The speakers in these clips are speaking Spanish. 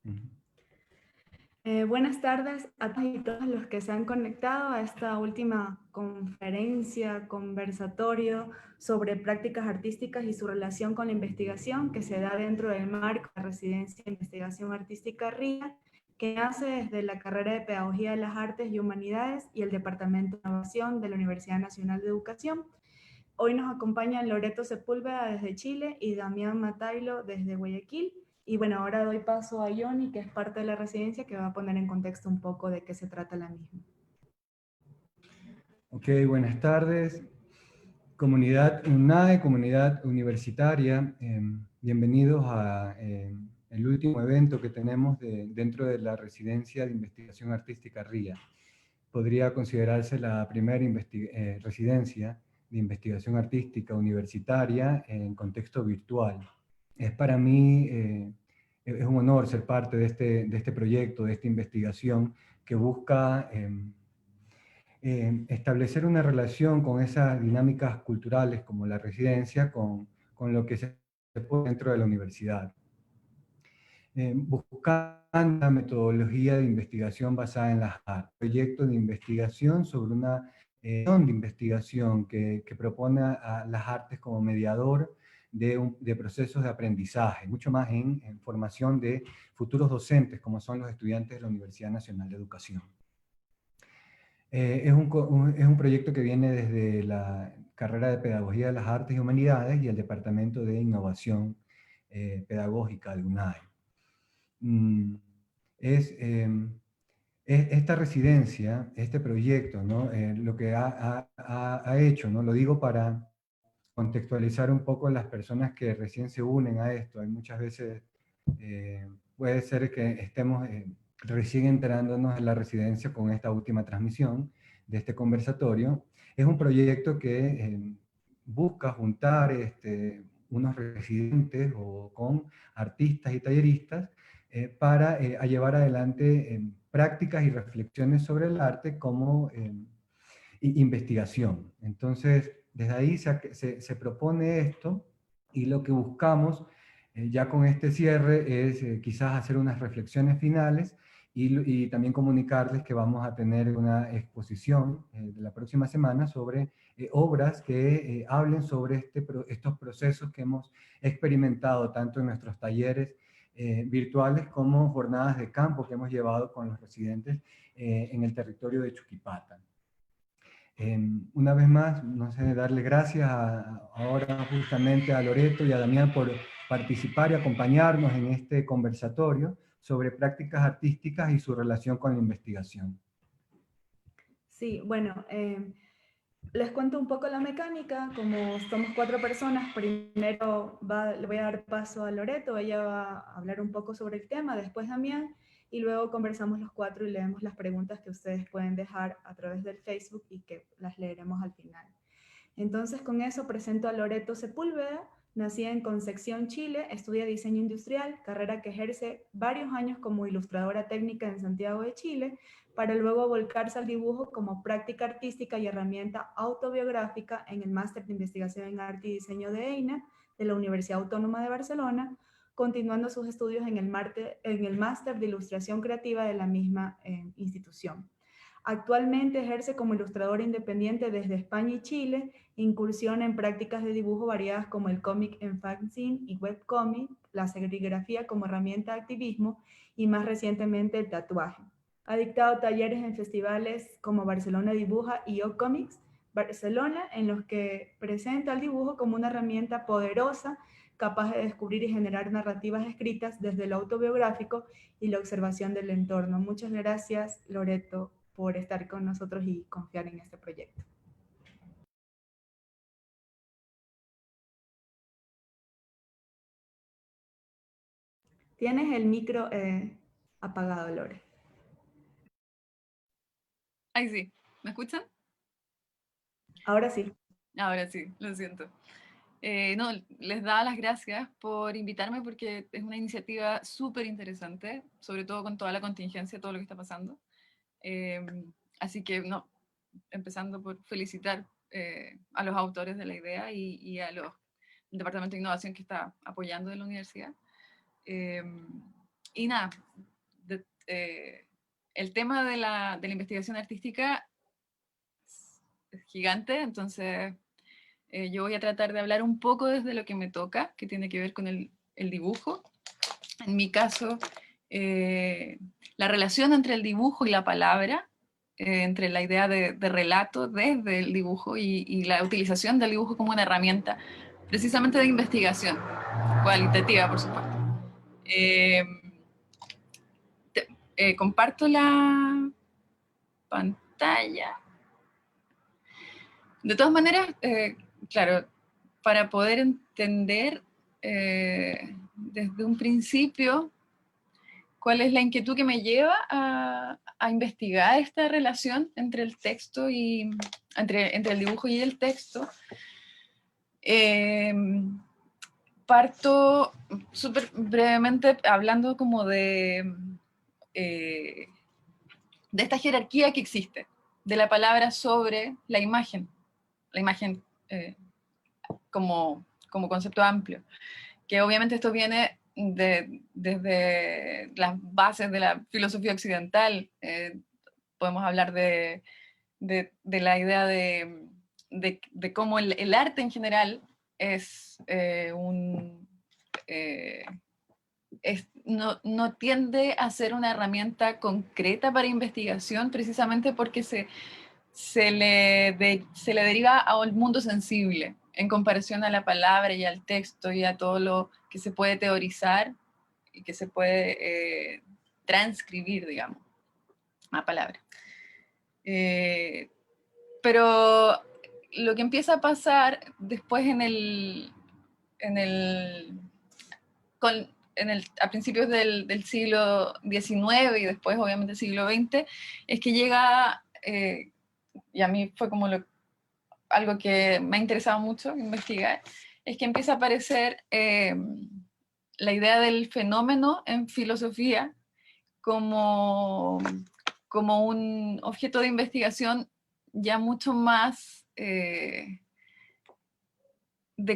Ujú. Buenas tardes a todos y todas los que se han conectado a esta última conferencia, conversatorio sobre prácticas artísticas y su relación con la investigación que se da dentro del marco de la Residencia de Investigación Artística RIA, que nace desde la carrera de Pedagogía de las Artes y Humanidades y el Departamento de Innovación de la Universidad Nacional de Educación. Hoy nos acompañan Loreto Sepúlveda desde Chile y Damián Matailo desde Guayaquil. Y bueno, ahora doy paso a Ioni, que es parte de la residencia, que va a poner en contexto un poco de qué se trata la misma. Ok, buenas tardes. Comunidad UNAE, comunidad universitaria, bienvenidos a el último evento que tenemos dentro de la Residencia de Investigación Artística RIA. Podría considerarse la primera residencia de investigación artística universitaria en contexto virtual. Es para mí, es un honor ser parte de este proyecto, de esta investigación que busca establecer una relación con esas dinámicas culturales como la residencia, con lo que se puede dentro de la universidad. Buscando una metodología de investigación basada en las artes, proyecto de investigación sobre una de investigación que propone a las artes como mediador de procesos de aprendizaje, mucho más en formación de futuros docentes como son los estudiantes de la Universidad Nacional de Educación. Es un proyecto que viene desde la carrera de Pedagogía de las Artes y Humanidades y el Departamento de Innovación Pedagógica de UNAE. Mm, es, Esta residencia, este proyecto, ¿no? Lo que ha hecho, ¿no? Lo digo para contextualizar un poco a las personas que recién se unen a esto. Hay muchas veces, puede ser que estemos recién enterándonos en la residencia con esta última transmisión de este conversatorio. Es un proyecto que busca juntar unos residentes o con artistas y talleristas para a llevar adelante prácticas y reflexiones sobre el arte como investigación. Entonces, desde ahí se propone esto y lo que buscamos ya con este cierre es quizás hacer unas reflexiones finales y también comunicarles que vamos a tener una exposición de la próxima semana sobre obras que hablen sobre estos procesos que hemos experimentado tanto en nuestros talleres virtuales como jornadas de campo que hemos llevado con los residentes en el territorio de Chuquipata. Una vez más, no sé, darle gracias ahora justamente a Loreto y a Damián por participar y acompañarnos en este conversatorio sobre prácticas artísticas y su relación con la investigación. Sí, bueno, les cuento un poco la mecánica. Como somos 4 personas, primero le voy a dar paso a Loreto, ella va a hablar un poco sobre el tema, después Damián, y luego conversamos los 4 y leemos las preguntas que ustedes pueden dejar a través del Facebook y que las leeremos al final. Entonces, con eso presento a Loreto Sepúlveda, nacida en Concepción, Chile, estudia diseño industrial, carrera que ejerce varios años como ilustradora técnica en Santiago de Chile, para luego volcarse al dibujo como práctica artística y herramienta autobiográfica en el Máster de Investigación en Arte y Diseño de EINA de la Universidad Autónoma de Barcelona, continuando sus estudios en el Máster de Ilustración Creativa de la misma institución. Actualmente ejerce como ilustradora independiente desde España y Chile, incursiona en prácticas de dibujo variadas como el cómic en fanzine y webcomic, la serigrafía como herramienta de activismo y más recientemente el tatuaje. Ha dictado talleres en festivales como Barcelona Dibuja y O Comics Barcelona, en los que presenta el dibujo como una herramienta poderosa capaz de descubrir y generar narrativas escritas desde lo autobiográfico y la observación del entorno. Muchas gracias, Loreto, por estar con nosotros y confiar en este proyecto. Tienes el micro apagado, Lore. Ay, sí. ¿Me escuchan? Ahora sí. Ahora sí, lo siento. No, les da las gracias por invitarme porque es una iniciativa súper interesante, sobre todo con toda la contingencia, todo lo que está pasando. Eh, Así que, no, empezando por felicitar a los autores de la idea y a los Departamento de Innovación que está apoyando de la universidad. y nada, el tema de la investigación artística es gigante, entonces yo voy a tratar de hablar un poco desde lo que me toca, que tiene que ver con el dibujo. En mi caso, la relación entre el dibujo y la palabra, entre la idea de relato desde el dibujo y la utilización del dibujo como una herramienta precisamente de investigación, cualitativa, por supuesto. Comparto la pantalla. De todas maneras, claro, para poder entender desde un principio cuál es la inquietud que me lleva a investigar esta relación entre el texto y entre el dibujo y el texto. Parto súper brevemente hablando como de esta jerarquía que existe, de la palabra sobre la imagen como concepto amplio, que obviamente esto viene desde las bases de la filosofía occidental. Podemos hablar de la idea de cómo el arte en general es no tiende a ser una herramienta concreta para investigación, precisamente porque se le deriva a un mundo sensible en comparación a la palabra y al texto y a todo lo que se puede teorizar y que se puede transcribir, digamos, a palabra. Pero lo que empieza a pasar después a principios del siglo XIX y después obviamente del siglo XX, es que llega, y a mí fue como algo que me ha interesado mucho investigar, es que empieza a aparecer la idea del fenómeno en filosofía como un objeto de investigación ya mucho más de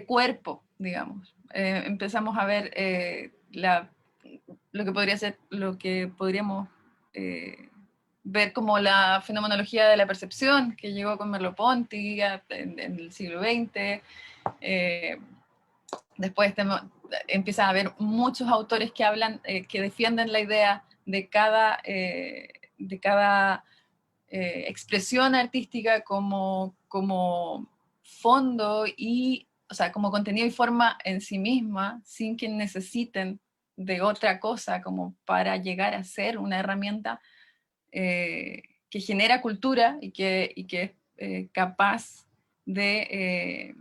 cuerpo, digamos. Empezamos a ver lo que podríamos ver como la fenomenología de la percepción, que llegó con Merleau-Ponty en el siglo XX. Después empiezan a haber muchos autores que hablan, que defienden la idea de cada expresión artística como fondo y, o sea, como contenido y forma en sí misma, sin que necesiten de otra cosa como para llegar a ser una herramienta que genera cultura y que es capaz de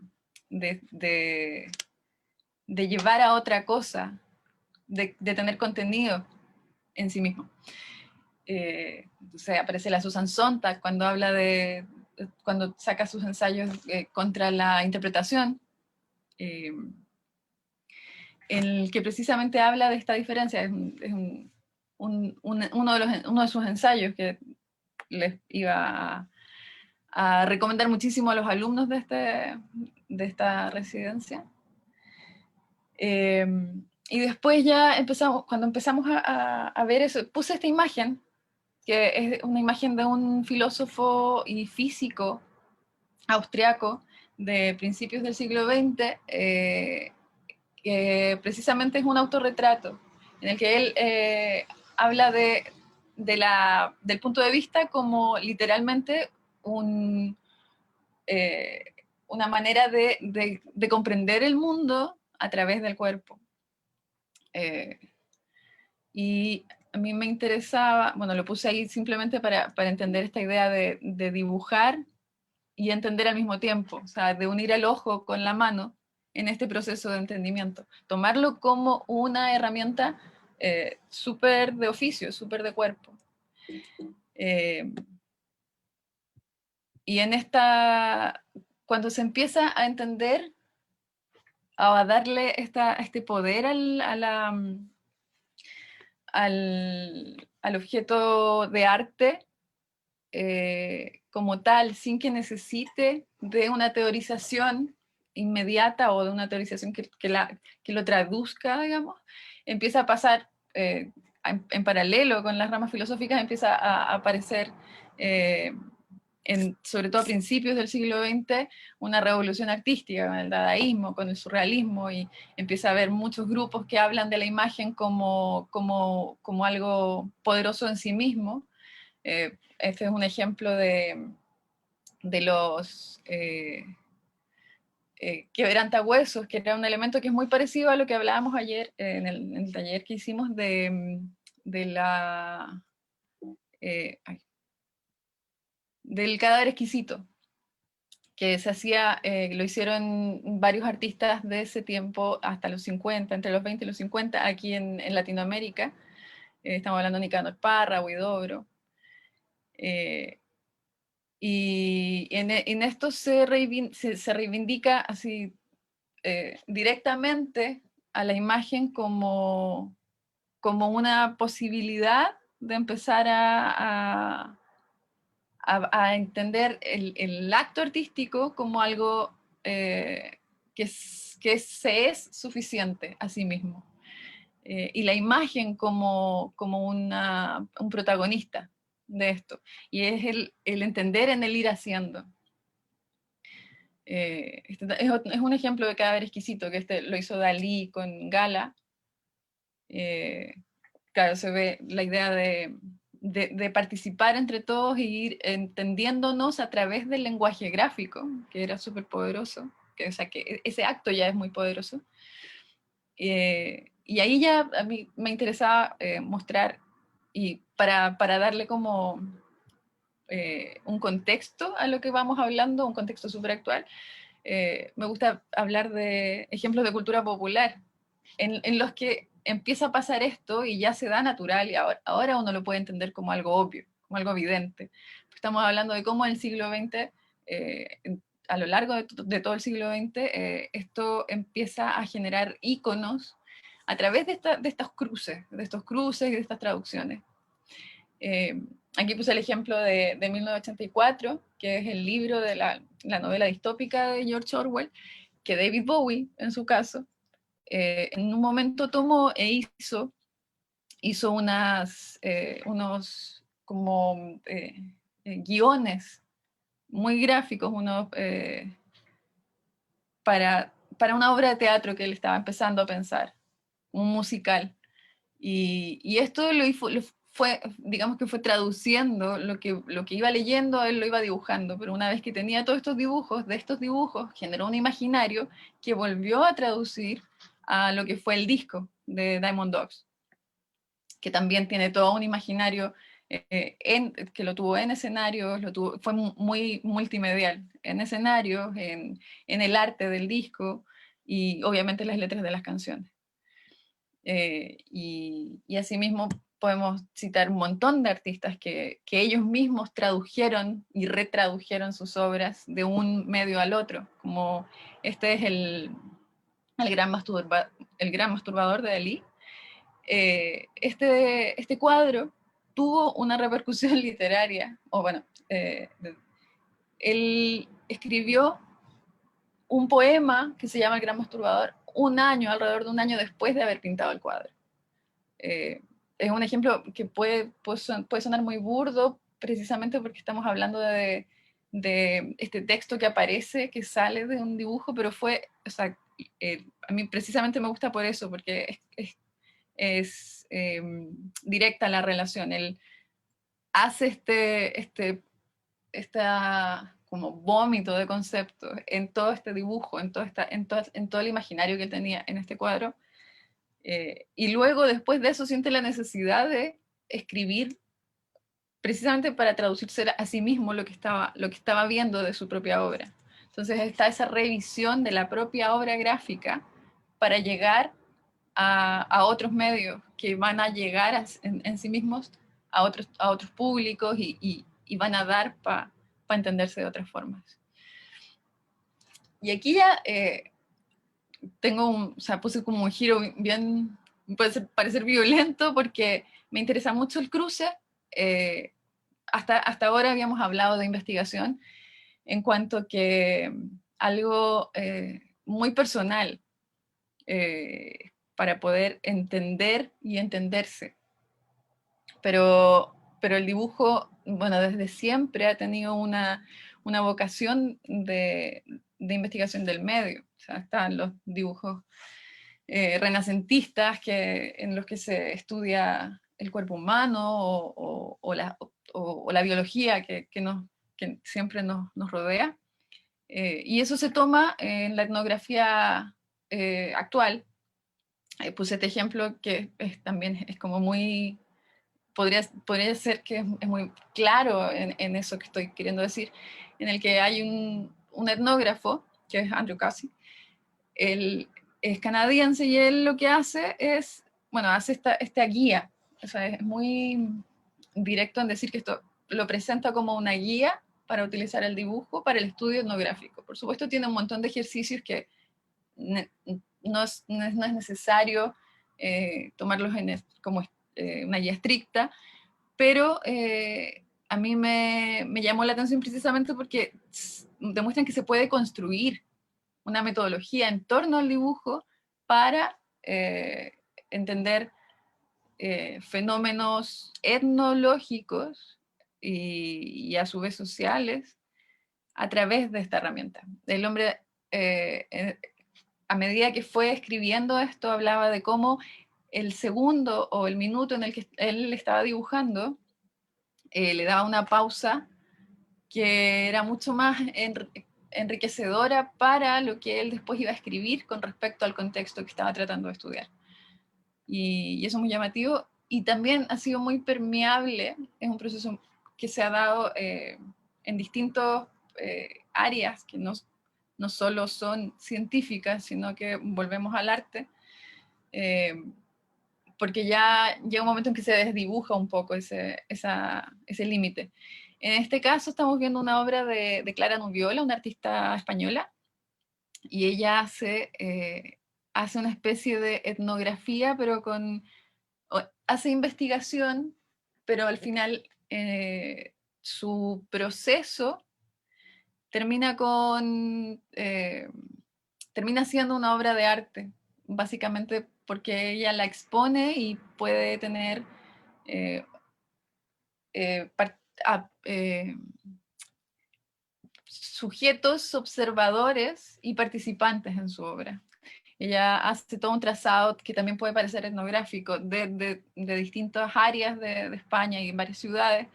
llevar a otra cosa, de tener contenido en sí mismo. Entonces aparece la Susan Sontag cuando saca sus ensayos contra la interpretación, en el que precisamente habla de esta diferencia. Es uno de sus ensayos que les iba a recomendar muchísimo a los alumnos de esta residencia. Y después ya cuando empezamos a ver eso, puse esta imagen, que es una imagen de un filósofo y físico austriaco de principios del siglo XX, que precisamente es un autorretrato, en el que él habla del punto de vista como literalmente una manera de comprender el mundo a través del cuerpo. Y a mí me interesaba, bueno, lo puse ahí simplemente para entender esta idea de dibujar y entender al mismo tiempo, o sea, de unir el ojo con la mano en este proceso de entendimiento. Tomarlo como una herramienta súper de oficio, súper de cuerpo. Y cuando se empieza a entender, a darle este poder al objeto de arte como tal, sin que necesite de una teorización inmediata o de una teorización que lo traduzca, digamos, empieza a pasar en paralelo con las ramas filosóficas, empieza a aparecer, sobre todo a principios del siglo XX, una revolución artística con el dadaísmo, con el surrealismo, y empieza a haber muchos grupos que hablan de la imagen como algo poderoso en sí mismo. Este es un ejemplo de los quebrantahuesos, que era un elemento que es muy parecido a lo que hablábamos ayer en el taller que hicimos del cadáver exquisito, que se hacía, lo hicieron varios artistas de ese tiempo hasta los 50, entre los 20 y los 50, aquí en Latinoamérica. Estamos hablando de Nicanor Parra, Huidobro. Y en esto se reivindica así directamente a la imagen como una posibilidad de empezar a entender el acto artístico como algo que se es suficiente a sí mismo. Y la imagen como un protagonista de esto. Y es el entender en el ir haciendo. Es un ejemplo de cadáver exquisito, que lo hizo Dalí con Gala. Claro, se ve la idea de participar entre todos e ir entendiéndonos a través del lenguaje gráfico, que era súper poderoso, o sea, que ese acto ya es muy poderoso. Y ahí ya a mí me interesaba mostrar, y para darle como un contexto a lo que vamos hablando, un contexto súper actual, me gusta hablar de ejemplos de cultura popular, en los que empieza a pasar esto y ya se da natural, y ahora uno lo puede entender como algo obvio, como algo evidente. Estamos hablando de cómo en el siglo XX, a lo largo de todo el siglo XX, esto empieza a generar íconos a través de estos cruces y de estas traducciones. Aquí puse el ejemplo de 1984, que es el libro de la novela distópica de George Orwell, que David Bowie, en su caso, en un momento tomó e hizo unos como guiones muy gráficos, para una obra de teatro que él estaba empezando a pensar, un musical. Y esto fue, digamos que fue traduciendo lo que iba leyendo, él lo iba dibujando, pero una vez que tenía todos estos dibujos, de estos dibujos generó un imaginario que volvió a traducir a lo que fue el disco de Diamond Dogs, que también tiene todo un imaginario que lo tuvo en escenarios, fue muy multimedial, en escenarios, en el arte del disco y obviamente las letras de las canciones. Y asimismo podemos citar un montón de artistas que ellos mismos tradujeron y retradujeron sus obras de un medio al otro, como este es el gran masturbador de Dalí. Este cuadro tuvo una repercusión literaria, o bueno, él escribió un poema que se llama El gran masturbador alrededor de un año después de haber pintado el cuadro. Es un ejemplo que puede sonar muy burdo, precisamente porque estamos hablando de este texto que aparece, que sale de un dibujo, pero a mí precisamente me gusta por eso, porque es directa la relación. Él hace esta como vómito de conceptos en todo este dibujo, en todo el imaginario que él tenía en este cuadro. Y luego, después de eso, siente la necesidad de escribir precisamente para traducirse a sí mismo lo que estaba viendo de su propia obra. Entonces está esa revisión de la propia obra gráfica para llegar a otros medios que van a llegar en sí mismos a otros públicos y van a dar para entenderse de otras formas. Y aquí ya puse como un giro bien, puede parecer violento, porque me interesa mucho el cruce. Hasta ahora habíamos hablado de investigación en cuanto que algo muy personal, para poder entender y entenderse. Pero el dibujo, bueno, desde siempre ha tenido una vocación de investigación del medio. O sea, están los dibujos renacentistas en los que se estudia el cuerpo humano o la biología que siempre nos rodea. Y eso se toma en la etnografía actual. Puse este ejemplo que también es como muy... Podría ser que es muy claro en eso que estoy queriendo decir, en el que hay un etnógrafo, que es Andrew Casey. Él es canadiense y él lo que hace es, bueno, hace esta guía. O sea, es muy directo en decir que esto lo presenta como una guía para utilizar el dibujo para el estudio etnográfico. Por supuesto, tiene un montón de ejercicios que no es necesario tomarlos como una guía estricta, pero a mí me llamó la atención precisamente porque demuestran que se puede construir una metodología en torno al dibujo para entender fenómenos etnológicos y a su vez sociales a través de esta herramienta. El hombre, a medida que fue escribiendo esto, hablaba de cómo el segundo o el minuto en el que él estaba dibujando le daba una pausa que era mucho más enriquecedora para lo que él después iba a escribir con respecto al contexto que estaba tratando de estudiar. Y eso es muy llamativo, y también ha sido muy permeable, es un proceso que se ha dado en distintas áreas que no solo son científicas, sino que volvemos al arte, porque ya llega un momento en que se desdibuja un poco ese límite. En este caso estamos viendo una obra de Clara Nubiola, una artista española, y ella hace una especie de etnografía, pero hace investigación, pero al final su proceso termina termina siendo una obra de arte, básicamente porque ella la expone y puede tener eh, eh, sujetos observadores y participantes en su obra. Ella hace todo un trazado que también puede parecer etnográfico de distintas áreas de España y en varias ciudades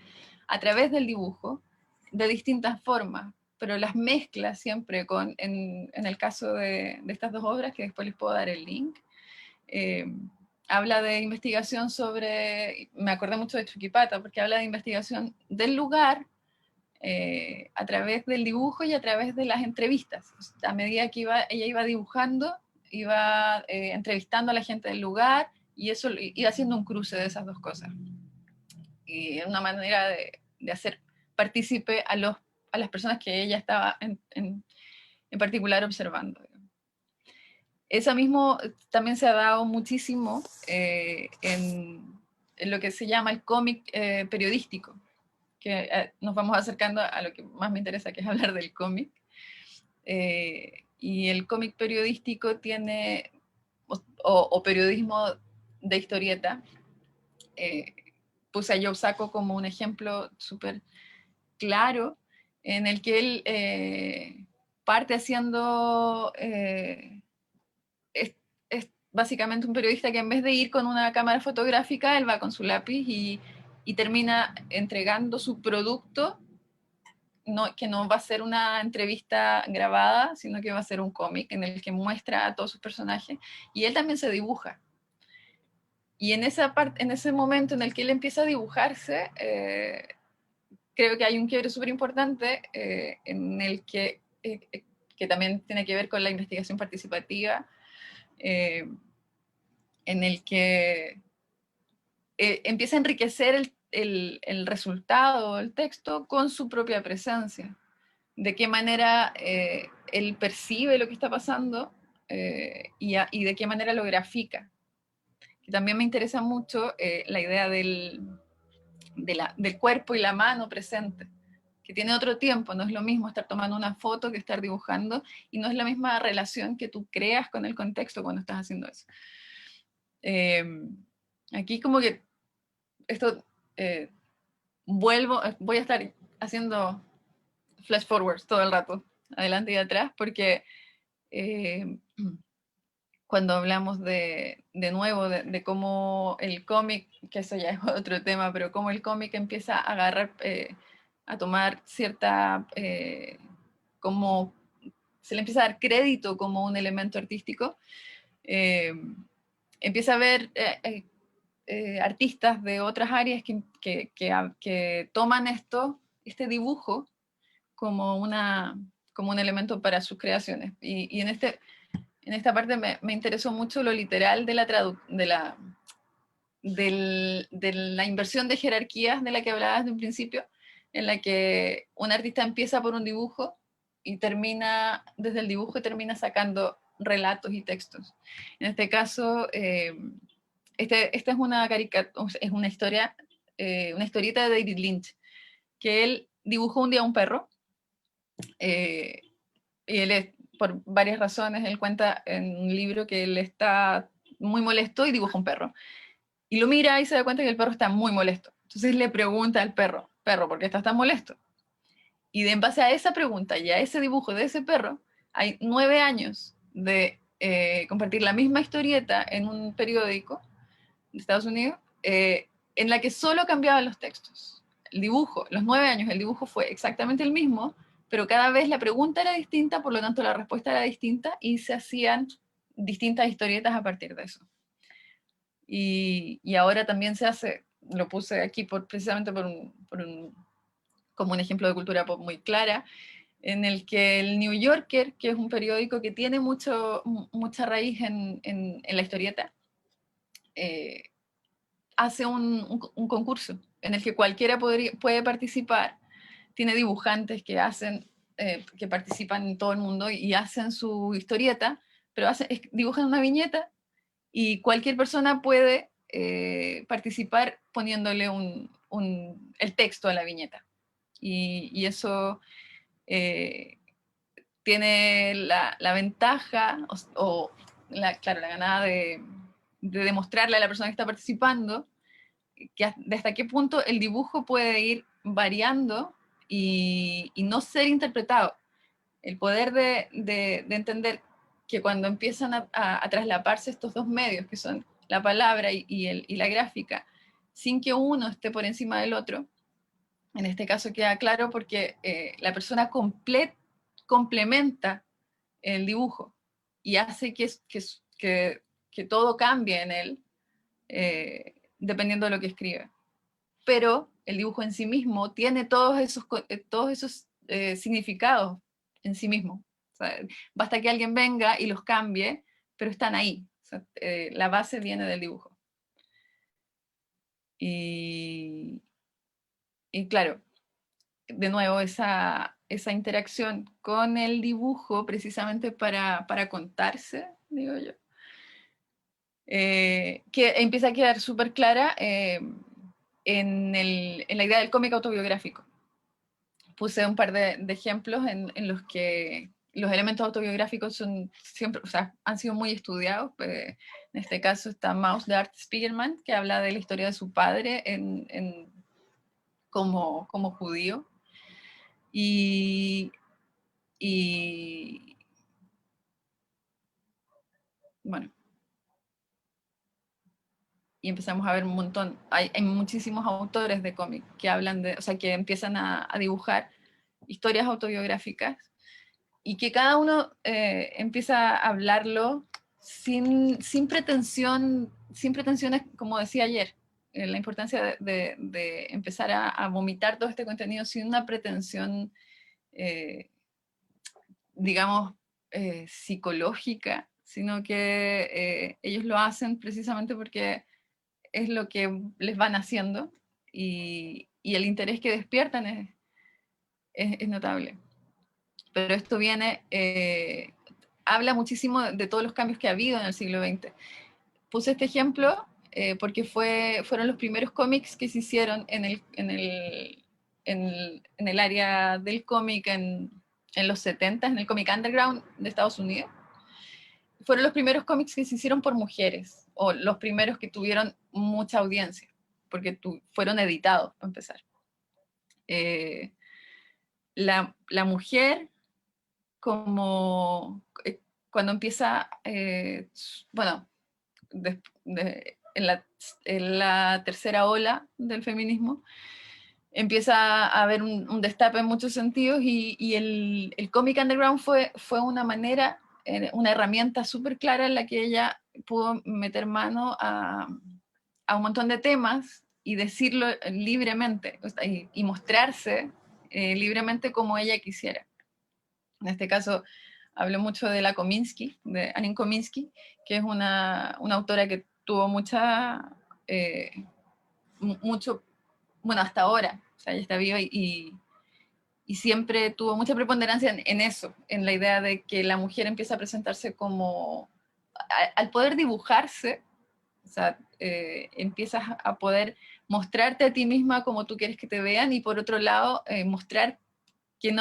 a través del dibujo, de distintas formas, pero las mezcla siempre en el caso de estas dos obras, que después les puedo dar el link, habla de investigación me acordé mucho de Chuquipata, porque habla de investigación del lugar a través del dibujo y a través de las entrevistas. A medida que ella iba dibujando, iba entrevistando a la gente del lugar, y eso iba haciendo un cruce de esas dos cosas. Y una manera de hacer partícipe a las personas que ella estaba en particular observando. Eso mismo también se ha dado muchísimo en lo que se llama el cómic periodístico, que nos vamos acercando a lo que más me interesa, que es hablar del cómic. Y el cómic periodístico tiene, o periodismo de historieta, puse a Joe Sacco como un ejemplo súper claro, en el que él parte haciendo... es básicamente un periodista que en vez de ir con una cámara fotográfica, él va con su lápiz y termina entregando su producto, que no va a ser una entrevista grabada, sino que va a ser un cómic en el que muestra a todos sus personajes, y él también se dibuja. Y en ese momento en el que él empieza a dibujarse, creo que hay un quiebre súper importante en el que también tiene que ver con la investigación participativa, en el que empieza a enriquecer el resultado, el texto, con su propia presencia. De qué manera él percibe lo que está pasando y de qué manera lo grafica. Y también me interesa mucho la idea del cuerpo y la mano presente, que tiene otro tiempo. No es lo mismo estar tomando una foto que estar dibujando, y no es la misma relación que tú creas con el contexto cuando estás haciendo eso. Aquí como que esto, voy a estar haciendo flash forwards todo el rato, adelante y atrás, porque cuando hablamos de nuevo, de cómo el cómic, que eso ya es otro tema, pero cómo el cómic empieza a agarrar, a tomar cierta, como se le empieza a dar crédito como un elemento artístico, empieza a haber artistas de otras áreas que toman este dibujo como, como un elemento para sus creaciones. Y en esta parte me interesó mucho lo literal de la inversión de jerarquías de la que hablabas de un principio, en la que un artista empieza por un dibujo y termina desde el dibujo y termina sacando relatos y textos. En este caso, esta es es una historia, una historieta de David Lynch, que él dibujó un día un perro, y él por varias razones, él cuenta en un libro que él está muy molesto y dibuja un perro. Y lo mira y se da cuenta que el perro está muy molesto. Entonces le pregunta al perro, perro, ¿por qué estás tan molesto? Y en base a esa pregunta y a ese dibujo de ese perro, hay 9 años de compartir la misma historieta en un periódico de Estados Unidos, en la que solo cambiaban los textos. El dibujo, los 9 años, el dibujo fue exactamente el mismo, pero cada vez la pregunta era distinta, por lo tanto la respuesta era distinta y se hacían distintas historietas a partir de eso. Y ahora también se hace, lo puse aquí precisamente como un ejemplo de cultura pop muy clara, en el que el New Yorker, que es un periódico que tiene mucha raíz en la historieta, hace un concurso en el que cualquiera puede participar, tiene dibujantes que participan en todo el mundo y hacen su historieta, pero dibujan una viñeta y cualquier persona puede participar poniéndole el texto a la viñeta. Y eso tiene la ventaja claro, la ganada de demostrarle a la persona que está participando que de hasta qué punto el dibujo puede ir variando y no ser interpretado. El poder de entender que cuando empiezan a traslaparse estos dos medios, que son la palabra y la gráfica, sin que uno esté por encima del otro, en este caso queda claro porque la persona complementa el dibujo y hace que todo cambie en él, dependiendo de lo que escribe. Pero el dibujo en sí mismo tiene todos esos significados en sí mismo. O sea, basta que alguien venga y los cambie, pero están ahí. O sea, la base viene del dibujo. Y claro, de nuevo, esa interacción con el dibujo precisamente para contarse, digo yo, que empieza a quedar súper clara en la idea del cómic autobiográfico. Puse un par de ejemplos en los que los elementos autobiográficos siempre, o sea, han sido muy estudiados. En este caso está Maus de Art Spiegelman, que habla de la historia de su padre como judío. Y bueno, y empezamos a ver un montón. Hay muchísimos autores de cómic que hablan o sea, que empiezan a dibujar historias autobiográficas y que cada uno empieza a hablarlo sin pretensiones, como decía ayer, la importancia de empezar a vomitar todo este contenido sin una pretensión, digamos, psicológica, sino que ellos lo hacen precisamente porque es lo que les van haciendo y el interés que despiertan es notable. Pero esto habla muchísimo de todos los cambios que ha habido en el siglo XX. Puse este ejemplo porque fueron los primeros cómics que se hicieron en el área del cómic en los 70, en el cómic underground de Estados Unidos. Fueron los primeros cómics que se hicieron por mujeres. o los primeros que tuvieron mucha audiencia, porque fueron editados, para empezar. La mujer, como cuando empieza, bueno, en la tercera ola del feminismo, empieza a haber un destape en muchos sentidos, y el cómic underground fue una manera, una herramienta súper clara en la que ella pudo meter mano a un montón de temas y decirlo libremente, y mostrarse libremente como ella quisiera. En este caso, habló mucho de la Kominsky, de Anine Kominsky, que es una autora que tuvo mucho, bueno, hasta ahora, o sea, ella está viva y siempre tuvo mucha preponderancia en eso, en la idea de que la mujer empieza a presentarse como, al poder dibujarse, o sea, empiezas a poder mostrarte a ti misma como tú quieres que te vean, y por otro lado, mostrar que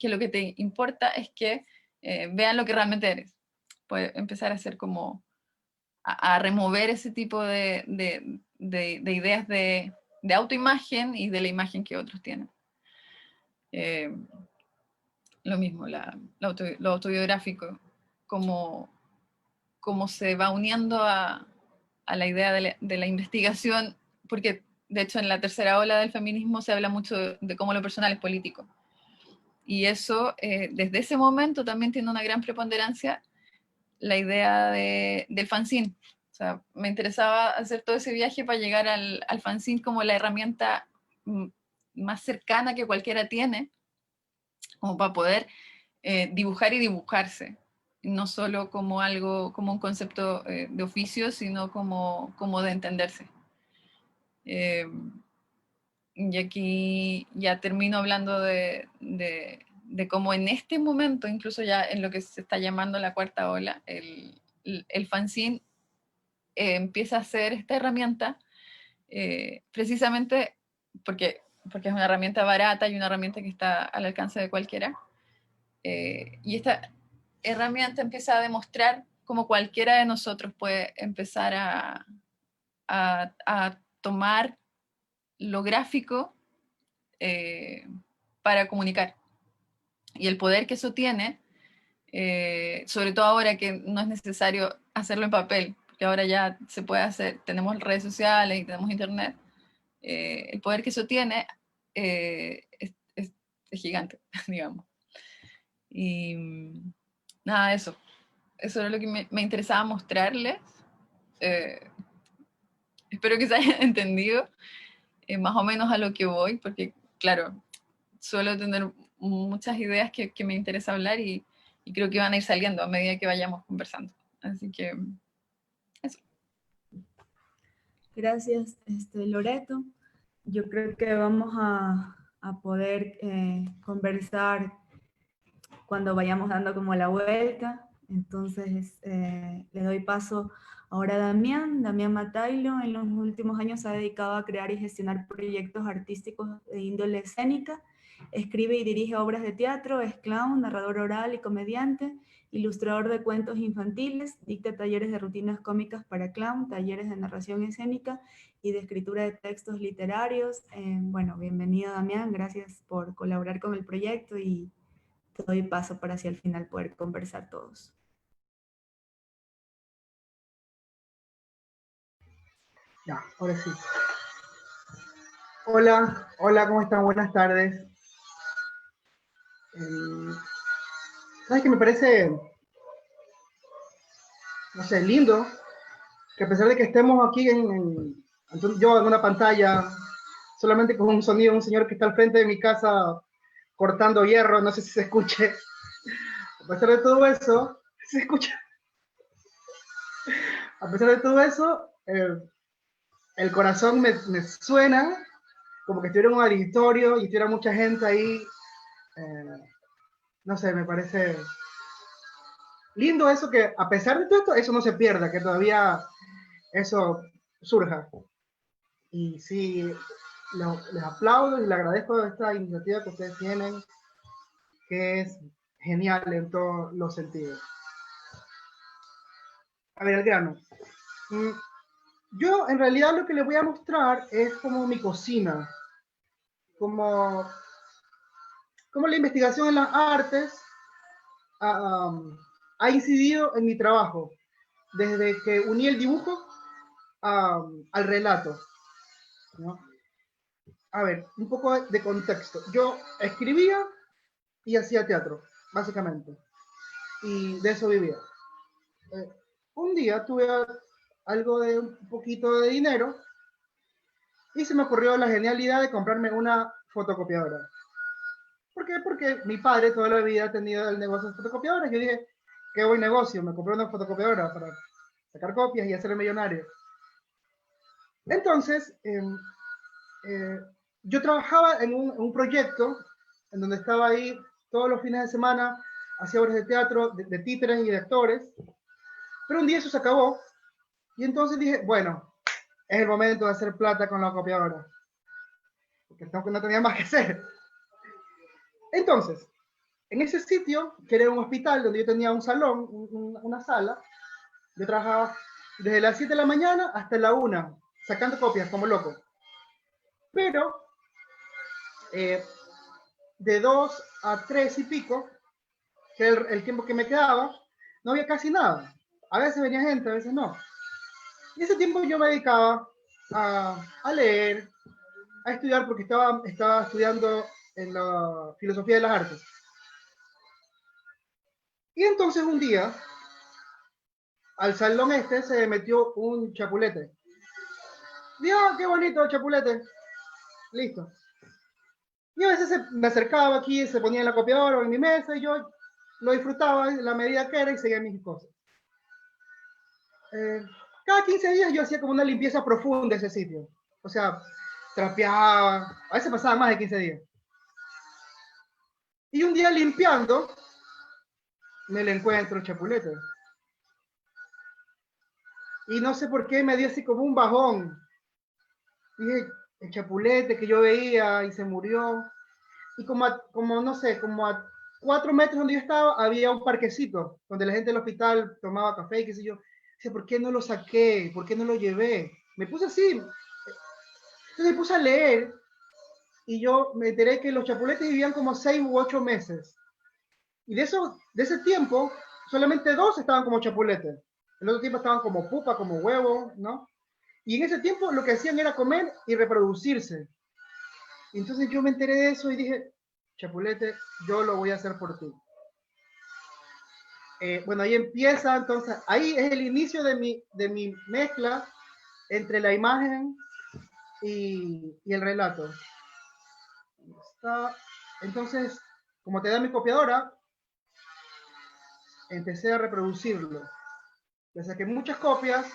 lo que te importa es que vean lo que realmente eres. Puede empezar a hacer como a remover ese tipo de ideas de autoimagen y de la imagen que otros tienen. Lo mismo, lo autobiográfico, como se va uniendo a la idea de la investigación, porque de hecho en la tercera ola del feminismo se habla mucho de cómo lo personal es político. Y eso, desde ese momento también tiene una gran preponderancia la idea del fanzine. O sea, me interesaba hacer todo ese viaje para llegar al fanzine como la herramienta más cercana que cualquiera tiene, como para poder dibujar y dibujarse, no solo como algo, como un concepto de oficio, sino como de entenderse. Y aquí ya termino hablando de cómo en este momento, incluso ya en lo que se está llamando la cuarta ola, el fanzine empieza a ser esta herramienta, precisamente porque es una herramienta barata y una herramienta que está al alcance de cualquiera. Y esta herramienta empieza a demostrar cómo cualquiera de nosotros puede empezar a tomar lo gráfico para comunicar. Y el poder que eso tiene, sobre todo ahora que no es necesario hacerlo en papel, porque ahora ya se puede hacer, tenemos redes sociales y tenemos internet, el poder que eso tiene es gigante, digamos. Y nada, eso era lo que me interesaba mostrarles. Eh, espero que se hayan entendido más o menos a lo que voy, porque claro, suelo tener muchas ideas que me interesa hablar, y creo que van a ir saliendo a medida que vayamos conversando. Así que eso. Gracias, Loreto. Yo creo que vamos a poder conversar cuando vayamos dando como la vuelta. Entonces, le doy paso ahora a Damián Matailo. En los últimos años se ha dedicado a crear y gestionar proyectos artísticos de índole escénica. Escribe y dirige obras de teatro, es clown, narrador oral y comediante, ilustrador de cuentos infantiles, dicta talleres de rutinas cómicas para clown, talleres de narración escénica y de escritura de textos literarios. Bueno, bienvenido Damián, gracias por colaborar con el proyecto, y te doy paso para así al final poder conversar todos. Ya, ahora sí. Hola, hola, ¿cómo están? Buenas tardes. ¿Sabes qué me parece, no sé, lindo? Que a pesar de que estemos aquí yo en una pantalla, solamente con un sonido, un señor que está al frente de mi casa cortando hierro, no sé si se escuche. A pesar de todo eso, se escucha. A pesar de todo eso, el corazón me suena como que estuviera en un auditorio y estuviera mucha gente ahí. No sé, me parece lindo eso, que a pesar de todo esto, eso no se pierda, que todavía eso surja. Y sí, les aplaudo y les agradezco esta iniciativa que ustedes tienen, que es genial en todos los sentidos. A ver, el grano. Mm, Yo en realidad lo que les voy a mostrar es como mi cocina, como, como la investigación en las artes ha incidido en mi trabajo, desde que uní el dibujo al relato, ¿no? A ver, un poco de contexto. Yo escribía y hacía teatro, básicamente, y de eso vivía. Eh, un día tuve algo de un poquito de dinero y se me ocurrió la genialidad de comprarme una fotocopiadora. ¿Por qué? Porque mi padre toda la vida ha tenido el negocio de fotocopiadoras. Yo dije, qué buen negocio, me compré una fotocopiadora para sacar copias y hacerme millonario. Entonces, eh, yo trabajaba en un proyecto en donde estaba ahí todos los fines de semana, hacía obras de teatro, de títeres y de actores, pero un día eso se acabó y entonces dije, bueno, es el momento de hacer plata con la copiadora, porque no tenía más que hacer. Entonces, en ese sitio, que era un hospital donde yo tenía un salón, una sala, yo trabajaba desde las 7 de la mañana hasta la 1, sacando copias como loco. Pero eh, de 2 a 3 y pico, que era el tiempo que me quedaba, no había casi nada. A veces venía gente, a veces no. Y ese tiempo yo me dedicaba a leer, a estudiar, porque estaba estudiando en la filosofía de las artes. Y entonces un día, al salón este se metió un chapulete. Dios, qué bonito chapulete. Listo. Y a veces me acercaba aquí, se ponía en la copiadora o en mi mesa y yo lo disfrutaba en la medida que era y seguía mis cosas. Cada 15 días yo hacía como una limpieza profunda de ese sitio. O sea, trapeaba, a veces pasaban más de 15 días. Y un día limpiando, me le encuentro el chapulete. Y no sé por qué me dio así como un bajón. Dije, el chapulete que yo veía y se murió. Y como no sé, como a 4 metros donde yo estaba, había un parquecito donde la gente del hospital tomaba café y qué sé yo. Dice, ¿por qué no lo saqué? ¿Por qué no lo llevé? Me puse así. Entonces me puse a leer y yo me enteré que los chapuletes vivían como 6 u 8 meses. Y de ese tiempo, solamente 2 estaban como chapuletes. El otro tiempo estaban como pupa, como huevo, ¿no? Y en ese tiempo lo que hacían era comer y reproducirse. Y entonces yo me enteré de eso y dije, chapulete, yo lo voy a hacer por ti. Bueno, ahí empieza, entonces, ahí es el inicio de mi mezcla entre la imagen y el relato. Entonces, como te da mi copiadora, empecé a reproducirlo. Le saqué muchas copias,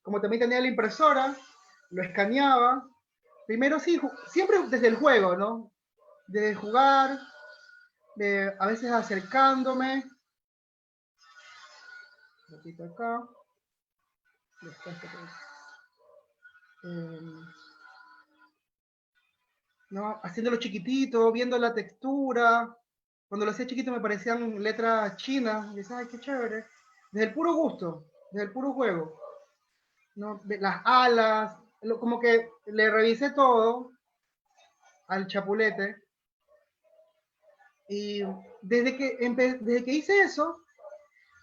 como también tenía la impresora, lo escaneaba. Primero sí, siempre desde el juego, ¿no? De jugar, de a veces acercándome. Un poquito acá. ¿No? Haciéndolo chiquitito, viendo la textura. Cuando lo hacía chiquito me parecían letras chinas. Y decía, ay, qué chévere. Desde el puro gusto, desde el puro juego. ¿No? Las alas, como que le revisé todo al chapulete. Y desde que hice eso,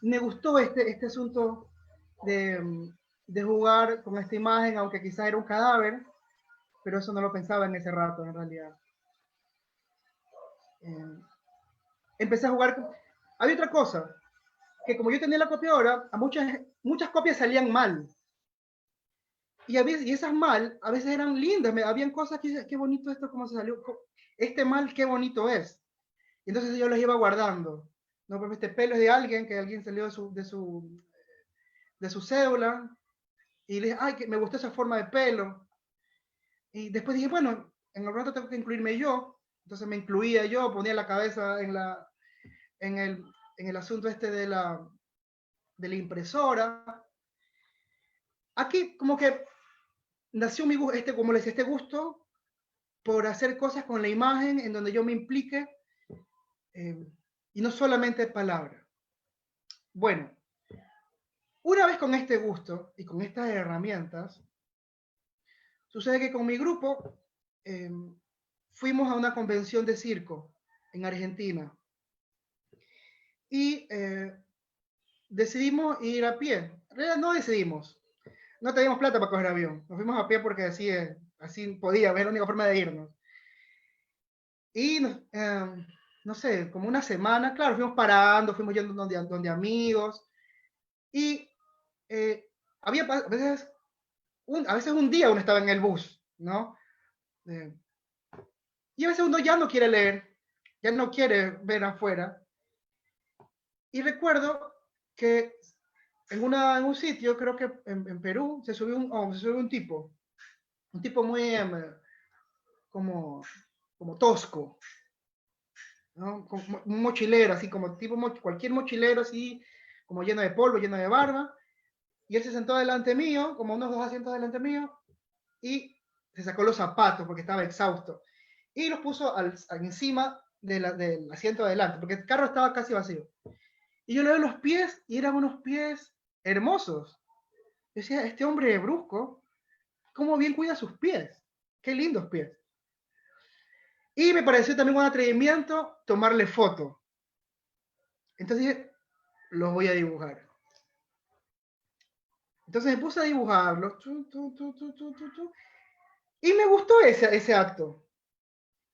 me gustó este asunto de jugar con esta imagen, aunque quizás era un cadáver, pero eso no lo pensaba en ese rato, en realidad. Empecé a jugar. Había otra cosa, que como yo tenía la copiadora, muchas copias salían mal. Y esas mal, a veces eran lindas, habían cosas que, qué bonito esto, cómo se salió. Este mal, qué bonito es. Y entonces yo los iba guardando. No, porque este pelo es de alguien, que alguien salió de su cédula, y le dije, ay, que me gustó esa forma de pelo. Y después dije, bueno, en el rato tengo que incluirme yo. Entonces me incluía yo, ponía la cabeza en el asunto este de la impresora. Aquí como que nació como les decía, este gusto por hacer cosas con la imagen en donde yo me implique y no solamente palabras. Bueno, Una vez con este gusto y con estas herramientas, sucede que con mi grupo fuimos a una convención de circo en Argentina y decidimos ir a pie. En realidad no decidimos, no teníamos plata para coger avión, nos fuimos a pie porque así podía, era la única forma de irnos. Y no sé, como una semana, claro, fuimos parando, fuimos yendo donde amigos, y había a veces un día uno estaba en el bus, ¿no? Y a veces uno ya no quiere leer, ya no quiere ver afuera. Y recuerdo que en un sitio, creo que en Perú, se subió un tipo muy como tosco, ¿no? Como un mochilero, así como cualquier mochilero, así como lleno de polvo, lleno de barba. Y él se sentó delante mío, como unos 2 asientos delante mío, y se sacó los zapatos porque estaba exhausto. Y los puso encima del asiento de adelante, porque el carro estaba casi vacío. Y yo le veo los pies, y eran unos pies hermosos. Yo decía, este hombre brusco, cómo bien cuida sus pies. Qué lindos pies. Y me pareció también un atrevimiento tomarle foto. Entonces dije, los voy a dibujar. Entonces me puse a dibujarlos. Y me gustó ese acto.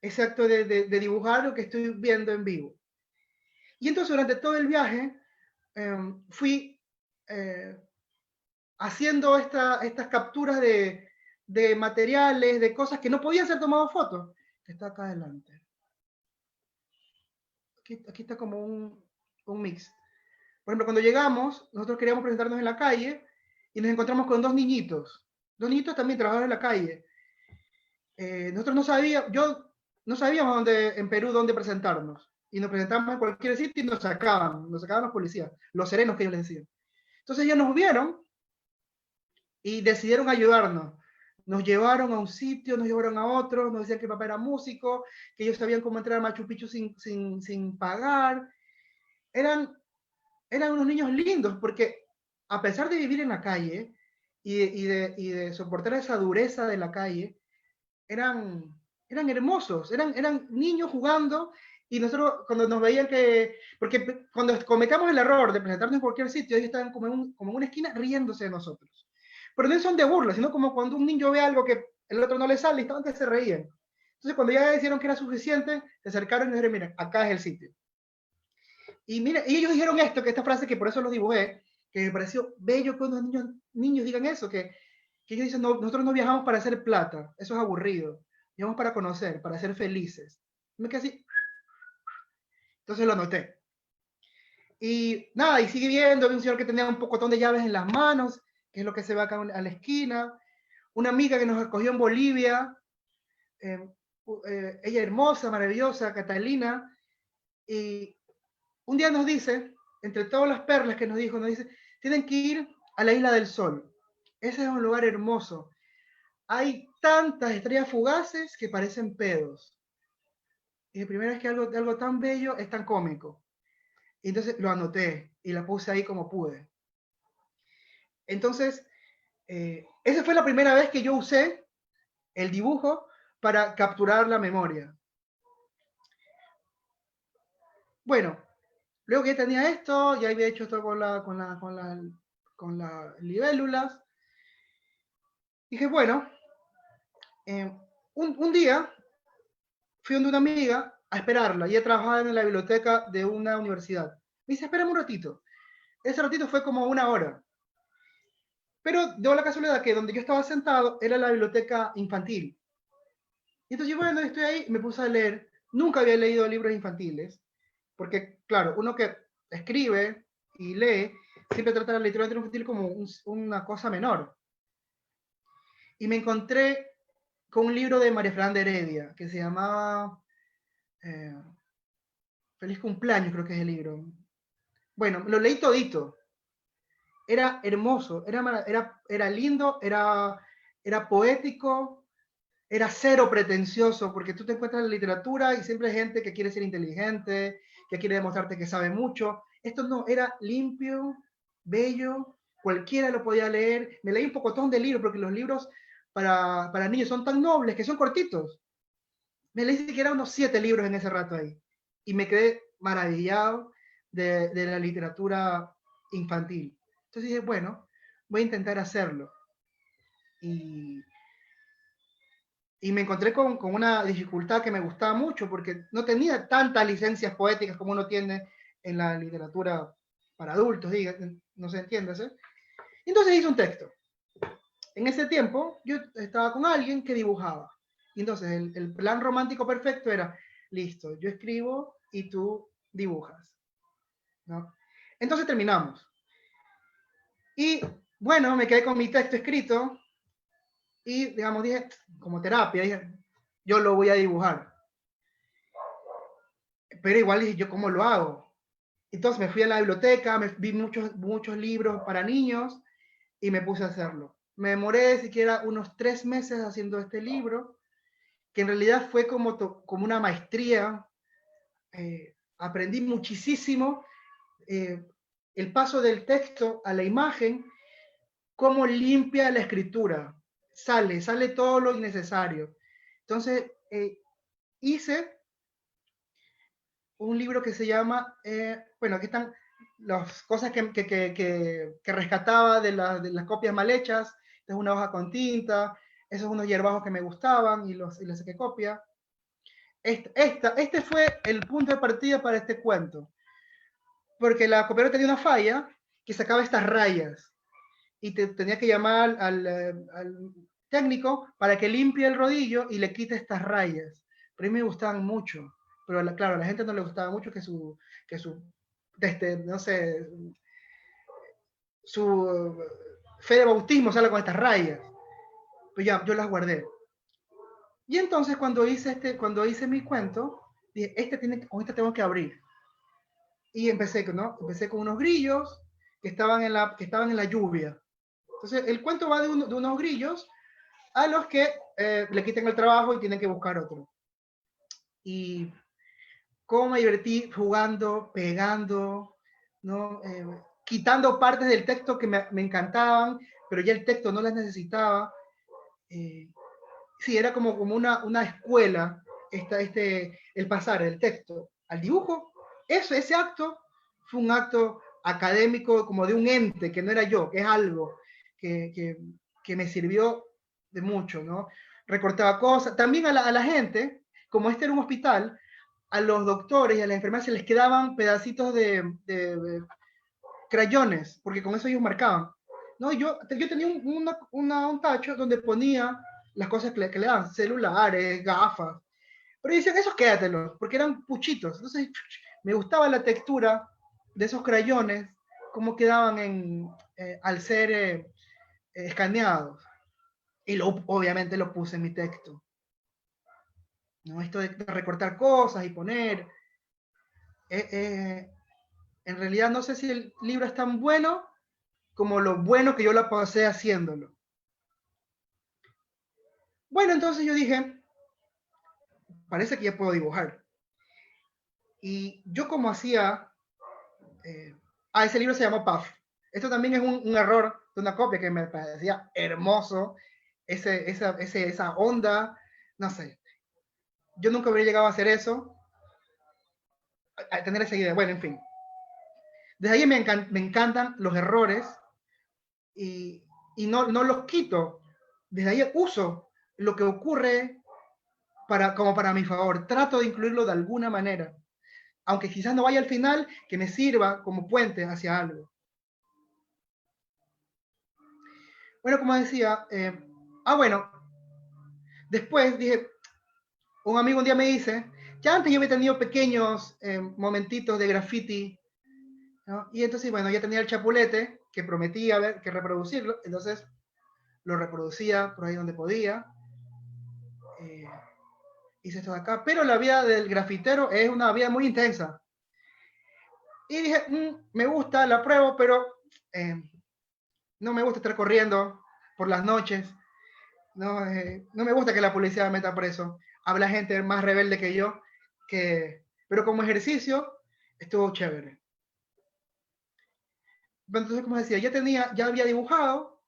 Ese acto de dibujar lo que estoy viendo en vivo. Y entonces durante todo el viaje fui haciendo estas capturas de materiales, de cosas que no podían ser tomadas fotos, que está acá adelante. Aquí está como un mix. Por ejemplo, cuando llegamos, nosotros queríamos presentarnos en la calle y nos encontramos con dos niñitos. Dos niñitos también trabajaban en la calle. Nosotros no sabíamos en Perú dónde presentarnos. Y nos presentamos en cualquier sitio y nos sacaban los policías, los serenos que ellos les decían. Entonces ellos nos vieron y decidieron ayudarnos. Nos llevaron a un sitio, nos llevaron a otro, nos decían que el papá era músico, que ellos sabían cómo entrar a Machu Picchu sin pagar. Eran unos niños lindos, porque a pesar de vivir en la calle y de soportar esa dureza de la calle, eran hermosos, eran niños jugando, y nosotros cuando nos veían porque cuando cometamos el error de presentarnos en cualquier sitio, ellos estaban como en una esquina riéndose de nosotros. Pero no son de burla, sino como cuando un niño ve algo que el otro no le sale, y antes se reían. Entonces cuando ya dijeron que era suficiente, se acercaron y dijeron, mira, acá es el sitio. Y mira, y ellos dijeron esto, que esta frase, que por eso los dibujé, que me pareció bello que unos niños digan eso, que ellos dicen, no, nosotros no viajamos para hacer plata, eso es aburrido, viajamos para conocer, para ser felices. Y me quedé así. Entonces lo anoté. Y nada, y sigue viendo, había un señor que tenía un pocotón de llaves en las manos, que es lo que se ve acá a la esquina. Una amiga que nos acogió en Bolivia, ella hermosa, maravillosa, Catalina, y un día nos dice, entre todas las perlas que nos dice, tienen que ir a la Isla del Sol. Ese es un lugar hermoso. Hay tantas estrellas fugaces que parecen pedos. Y la primera vez que algo tan bello es tan cómico. Y entonces lo anoté y la puse ahí como pude. Entonces, esa fue la primera vez que yo usé el dibujo para capturar la memoria. Bueno, luego que ya tenía esto, ya había hecho esto con las libélulas. Dije, bueno, un día fui donde una amiga a esperarla. Ella trabajaba en la biblioteca de una universidad. Me dice, espérame un ratito. Ese ratito fue como 1 hora. Pero dio la casualidad que donde yo estaba sentado era la biblioteca infantil. Y entonces, bueno, estoy ahí, me puse a leer. Nunca había leído libros infantiles, porque, claro, uno que escribe y lee, siempre trata la literatura infantil como una cosa menor. Y me encontré con un libro de María Fernanda Heredia, que se llamaba Feliz Cumpleaños, creo que es el libro. Bueno, lo leí todito. Era hermoso, era lindo, era poético, era cero pretencioso, porque tú te encuentras en la literatura y siempre hay gente que quiere ser inteligente, que quiere demostrarte que sabe mucho. Esto no, era limpio, bello, cualquiera lo podía leer. Me leí un pocotón de libros, porque los libros para niños son tan nobles que son cortitos. Me leí siquiera unos 7 libros en ese rato ahí. Y me quedé maravillado de la literatura infantil. Entonces dije, bueno, voy a intentar hacerlo. Y me encontré con una dificultad que me gustaba mucho, porque no tenía tantas licencias poéticas como uno tiene en la literatura para adultos, diga, no se entiende, ¿sí? Entonces hice un texto. En ese tiempo yo estaba con alguien que dibujaba. Y entonces el plan romántico perfecto era, listo, yo escribo y tú dibujas, ¿no? Entonces terminamos. Y bueno, me quedé con mi texto escrito y, digamos, dije, como terapia, dije, yo lo voy a dibujar. Pero igual dije, ¿yo cómo lo hago? Entonces me fui a la biblioteca, me vi muchos libros para niños y me puse a hacerlo. Me demoré siquiera unos 3 meses haciendo este libro, que en realidad fue como una maestría. Aprendí muchísimo el paso del texto a la imagen, cómo limpia la escritura. Sale todo lo innecesario. Entonces, hice un libro que se llama, bueno, aquí están las cosas que rescataba de las copias mal hechas. Esta es una hoja con tinta, esos son unos hierbajos que me gustaban y les saqué copia. Este fue el punto de partida para este cuento, porque la copiadora tenía una falla que sacaba estas rayas y tenía que llamar al técnico para que limpie el rodillo y le quite estas rayas. Pero a mí me gustaban mucho, pero claro, a la gente no le gustaba mucho que su no sé, su fe de bautismo salga con estas rayas. Pues ya, yo las guardé. Y entonces cuando hice mi cuento, dije, con este tengo que abrir. Y empecé con unos grillos que estaban en la lluvia. Entonces, el cuento va de unos grillos a los que le quitan el trabajo y tienen que buscar otro. Y cómo me divertí jugando, pegando, ¿no? Quitando partes del texto que me encantaban, pero ya el texto no las necesitaba. Sí, era como una escuela, el pasar del texto al dibujo. Ese acto fue un acto académico, como de un ente, que no era yo, que es algo que me sirvió de mucho, ¿no? Recortaba cosas. También a la gente, como este era un hospital, a los doctores y a las enfermeras se les quedaban pedacitos de crayones, porque con eso ellos marcaban. ¿No? Yo tenía un tacho donde ponía las cosas que le daban, celulares, gafas. Pero decían, esos quédatelos, porque eran puchitos. Entonces, me gustaba la textura de esos crayones, cómo quedaban al ser escaneados. Y obviamente lo puse en mi texto. ¿No? Esto de recortar cosas y poner. En realidad no sé si el libro es tan bueno como lo bueno que yo la pasé haciéndolo. Bueno, entonces yo dije, parece que ya puedo dibujar. Y yo como hacía, ese libro se llama Puff. Esto también es un error de una copia que me parecía hermoso, esa onda, no sé. Yo nunca habría llegado a hacer eso, a tener esa idea. Bueno, en fin. Desde ahí me encantan los errores y no los quito. Desde ahí uso lo que ocurre como para mi favor. Trato de incluirlo de alguna manera. Aunque quizás no vaya al final, que me sirva como puente hacia algo. Bueno, como decía, bueno, después dije, un amigo un día me dice, ya antes yo había tenido pequeños momentitos de graffiti, ¿no? Y entonces, bueno, ya tenía el chapulete, que prometía que reproducirlo, entonces lo reproducía por ahí donde podía. Hice esto de acá, pero la vida del grafitero es una vida muy intensa. Y dije, me gusta, la pruebo, pero no me gusta estar corriendo por las noches. No me gusta que la policía me meta preso. Habla gente más rebelde que yo. Pero como ejercicio, estuvo chévere. entonces, como decía, ya había dibujado,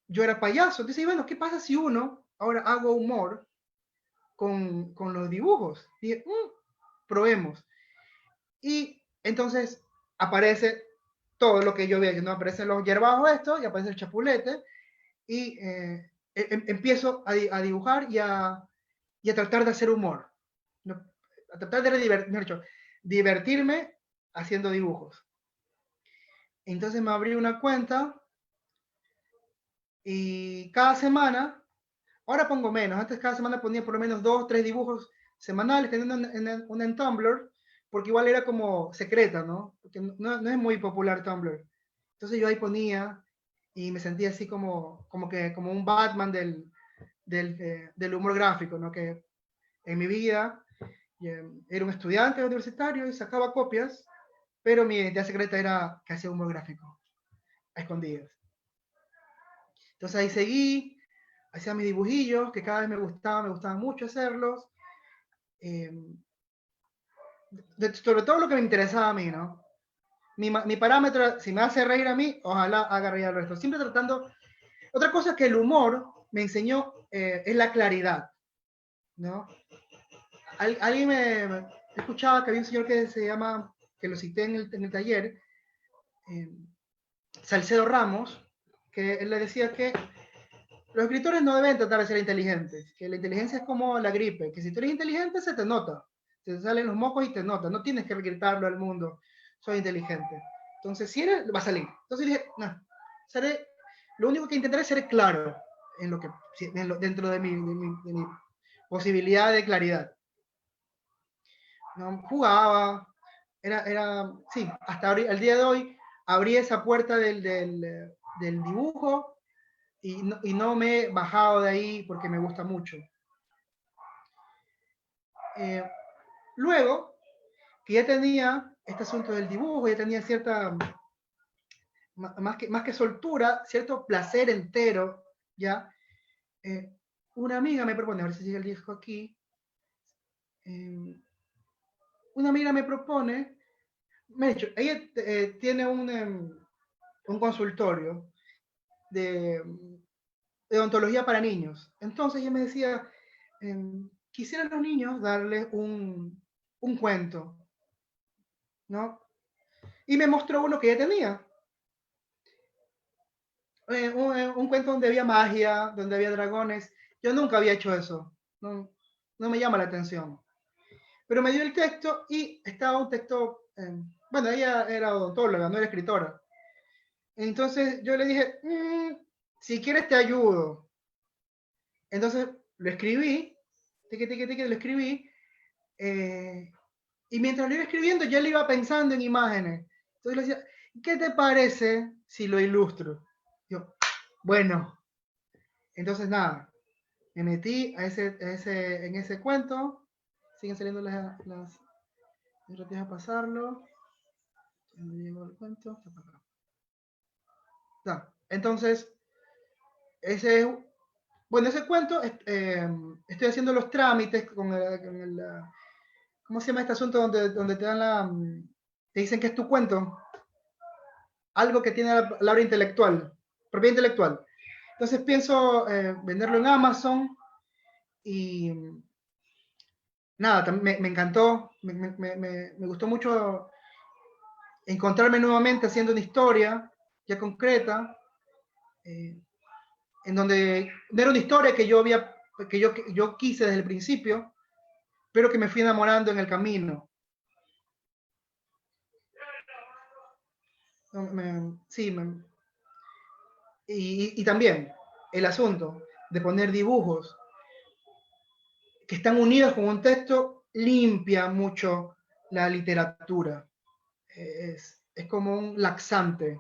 yo era payaso, entonces, bueno, ¿qué pasa si ahora hago humor con los dibujos? Y dije, probemos. Y entonces aparece todo lo que yo veía, que no aparecen los hierbajos estos, y aparece el chapulete, y empiezo a dibujar y a tratar de hacer humor, ¿no? A tratar de divertirme haciendo dibujos. Entonces me abrí una cuenta y cada semana, ahora pongo menos, antes cada semana ponía por lo menos 2 o 3 dibujos semanales, teniendo una en Tumblr, porque igual era como secreta, ¿no? Porque no es muy popular Tumblr. Entonces yo ahí ponía y me sentía así como un Batman del humor gráfico, ¿no? Que en mi vida era un estudiante universitario y sacaba copias, pero mi identidad secreta era que hacía humor gráfico, a escondidas. Entonces ahí seguí, hacía mis dibujillos, que cada vez me gustaba mucho hacerlos. Sobre todo lo que me interesaba a mí, ¿no? Mi parámetro, si me hace reír a mí, ojalá haga reír al resto. Siempre tratando. Otra cosa que el humor me enseñó es la claridad, ¿no? Alguien me escuchaba que había un señor que se llama, que lo cité en el taller, Salcedo Ramos, que él le decía que los escritores no deben tratar de ser inteligentes, que la inteligencia es como la gripe, que si tú eres inteligente se te nota, te salen los mocos y te nota, no tienes que gritarlo al mundo, soy inteligente. Entonces, si eres, va a salir. Entonces dije, no, lo único que intentaré es ser claro en lo que, dentro de mi posibilidad de claridad. ¿No? Jugaba, sí, hasta el día de hoy abrí esa puerta del dibujo y no me he bajado de ahí porque me gusta mucho. Luego, que ya tenía este asunto del dibujo, ya tenía cierta, más que soltura, cierto placer entero, ya, una amiga me propone, a ver si llega el disco aquí, una amiga me propone, me ha dicho, ella tiene un consultorio de ontología para niños. Entonces ella me decía, quisiera a los niños darles un cuento, ¿no? Y me mostró uno que ella tenía. Un cuento donde había magia, donde había dragones. Yo nunca había hecho eso. No me llama la atención. Pero me dio el texto y estaba un texto, bueno, ella era odontóloga, no era escritora. Entonces yo le dije, si quieres te ayudo. Entonces lo escribí, lo escribí, y mientras lo iba escribiendo yo le iba pensando en imágenes. Entonces le decía, ¿qué te parece si lo ilustro? Yo, bueno. Entonces nada, me metí en ese cuento, siguen saliendo las a pasarlo. ¿Dónde llegó el cuento? Entonces, ese cuento, estoy haciendo los trámites con el ¿cómo se llama este asunto donde te dan te dicen que es tu cuento? Algo que tiene la palabra intelectual, propiedad intelectual. Entonces pienso venderlo en Amazon y nada, me encantó, me gustó mucho encontrarme nuevamente haciendo una historia ya concreta, en donde no era una historia que yo quise desde el principio, pero que me fui enamorando en el camino. Sí, y también el asunto de poner dibujos que están unidos con un texto limpia mucho la literatura. Es como un laxante.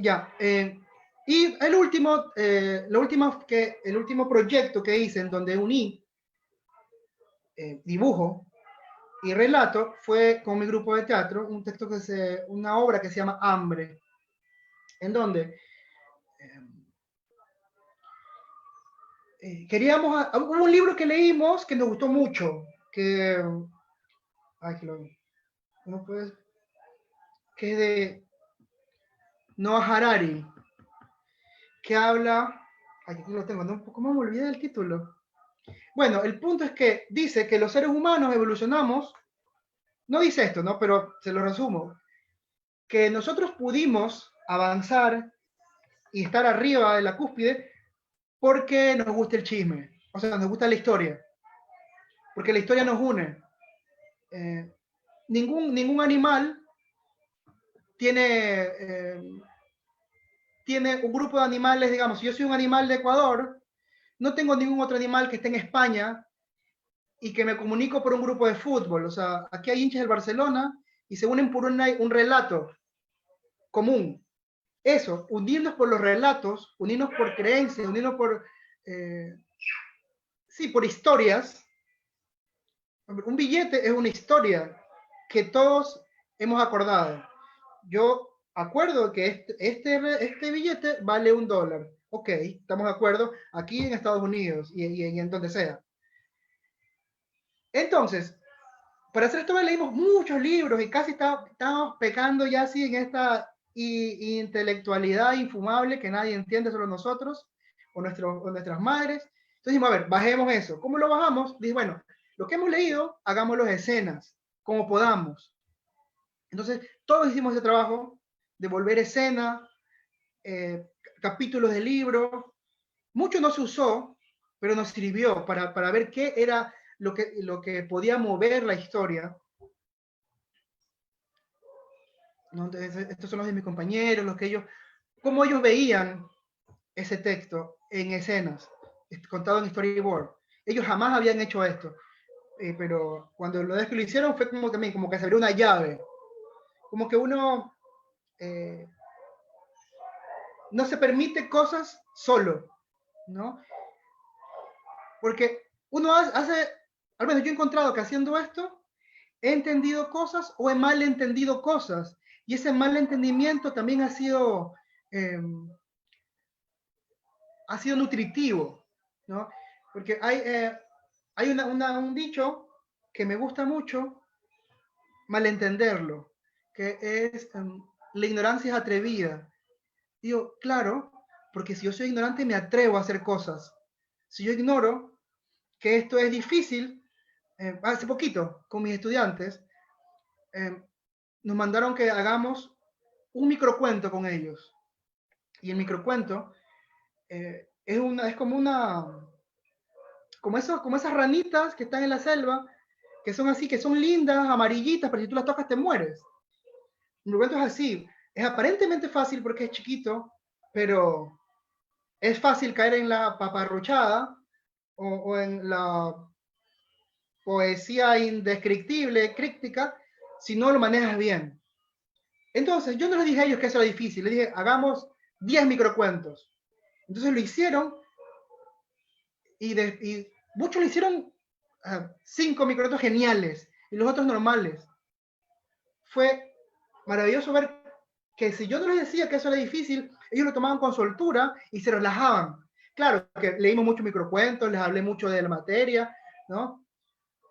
Ya, y el último proyecto que hice en donde uní dibujo y relato fue con mi grupo de teatro, una obra que se llama Hambre, en donde hubo un libro que leímos que nos gustó mucho, que, ay, que lo, ¿cómo puedes? que es de Noah Harari, que habla, aquí lo tengo, ¿no? ¿Cómo me olvidé del título? Bueno, el punto es que dice que los seres humanos evolucionamos, no dice esto, ¿no? Pero se lo resumo, que nosotros pudimos avanzar y estar arriba de la cúspide porque nos gusta el chisme, o sea, nos gusta la historia, porque la historia nos une. Ningún animal tiene un grupo de animales, digamos, si yo soy un animal de Ecuador, no tengo ningún otro animal que esté en España y que me comunico por un grupo de fútbol. O sea, aquí hay hinchas del Barcelona y se unen por un relato común. Eso, unirnos por los relatos, unirnos por creencias, unirnos por, sí, por historias. Un billete es una historia que todos hemos acordado. Yo acuerdo que este billete vale $1. Ok, estamos de acuerdo aquí en Estados Unidos y en donde sea. Entonces, para hacer esto leímos muchos libros y casi estábamos pecando ya así en esta intelectualidad infumable que nadie entiende, solo nosotros o nuestras madres. Entonces dijimos, a ver, bajemos eso. ¿Cómo lo bajamos? Dije, bueno, lo que hemos leído, hagámoslo en escenas, como podamos. Entonces, todos hicimos ese trabajo de volver escena, capítulos de libro. Mucho no se usó, pero nos sirvió para ver qué era lo que podía mover la historia. ¿No? Entonces, estos son los de mis compañeros, cómo ellos veían ese texto en escenas, contado en storyboard. Ellos jamás habían hecho esto, pero cuando lo que lo hicieron fue como que se abrió una llave, como que uno no se permite cosas solo, ¿no? Porque uno hace, al menos yo he encontrado que haciendo esto, he entendido cosas o he mal entendido cosas, y ese mal entendimiento también ha sido nutritivo, ¿no? Porque hay un dicho que me gusta mucho malentenderlo, que es la ignorancia es atrevida. Digo, claro, porque si yo soy ignorante me atrevo a hacer cosas. Si yo ignoro que esto es difícil, hace poquito con mis estudiantes, nos mandaron que hagamos un microcuento con ellos. Y el microcuento es como esas ranitas que están en la selva, que son así, que son lindas, amarillitas, pero si tú las tocas te mueres. El microcuento es así, es aparentemente fácil porque es chiquito, pero es fácil caer en la paparruchada o en la poesía indescriptible, críptica, si no lo manejas bien. Entonces, yo no les dije a ellos que eso era difícil, les dije, hagamos 10 microcuentos. Entonces lo hicieron y muchos lo hicieron 5 microcuentos geniales y los otros normales. Fue maravilloso ver que si yo no les decía que eso era difícil, ellos lo tomaban con soltura y se relajaban. Claro, que leímos muchos microcuentos, les hablé mucho de la materia, ¿no?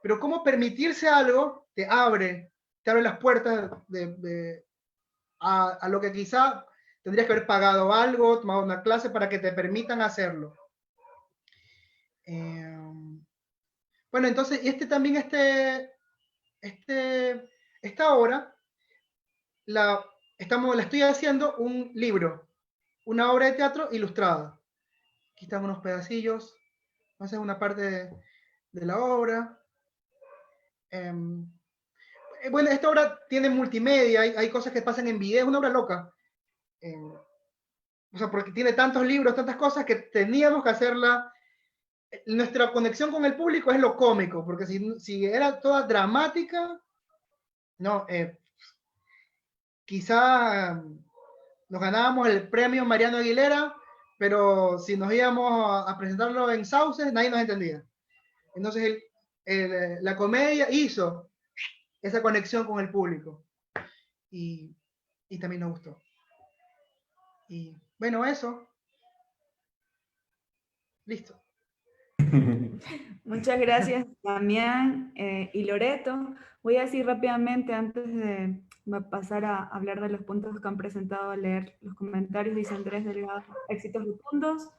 Pero cómo permitirse algo te abre las puertas a lo que quizá tendrías que haber pagado algo, tomado una clase para que te permitan hacerlo. Bueno, entonces, esta obra la estoy haciendo un libro, una obra de teatro ilustrada. Aquí están unos pedacillos, esa es una parte de la obra. Bueno, esta obra tiene multimedia, hay cosas que pasan en video, es una obra loca. O sea, porque tiene tantos libros, tantas cosas que teníamos que hacerla. Nuestra conexión con el público es lo cómico, porque si era toda dramática, no, quizá nos ganábamos el premio Mariano Aguilera, pero si nos íbamos a presentarlo en Sauces, nadie nos entendía. Entonces la comedia hizo esa conexión con el público y también nos gustó. Y bueno, eso. Listo. Muchas gracias, Damián y Loreto. Voy a decir rápidamente, antes de voy a pasar a hablar de los puntos que han presentado, a leer los comentarios. Dice Andrés Delgado, éxitos rotundos.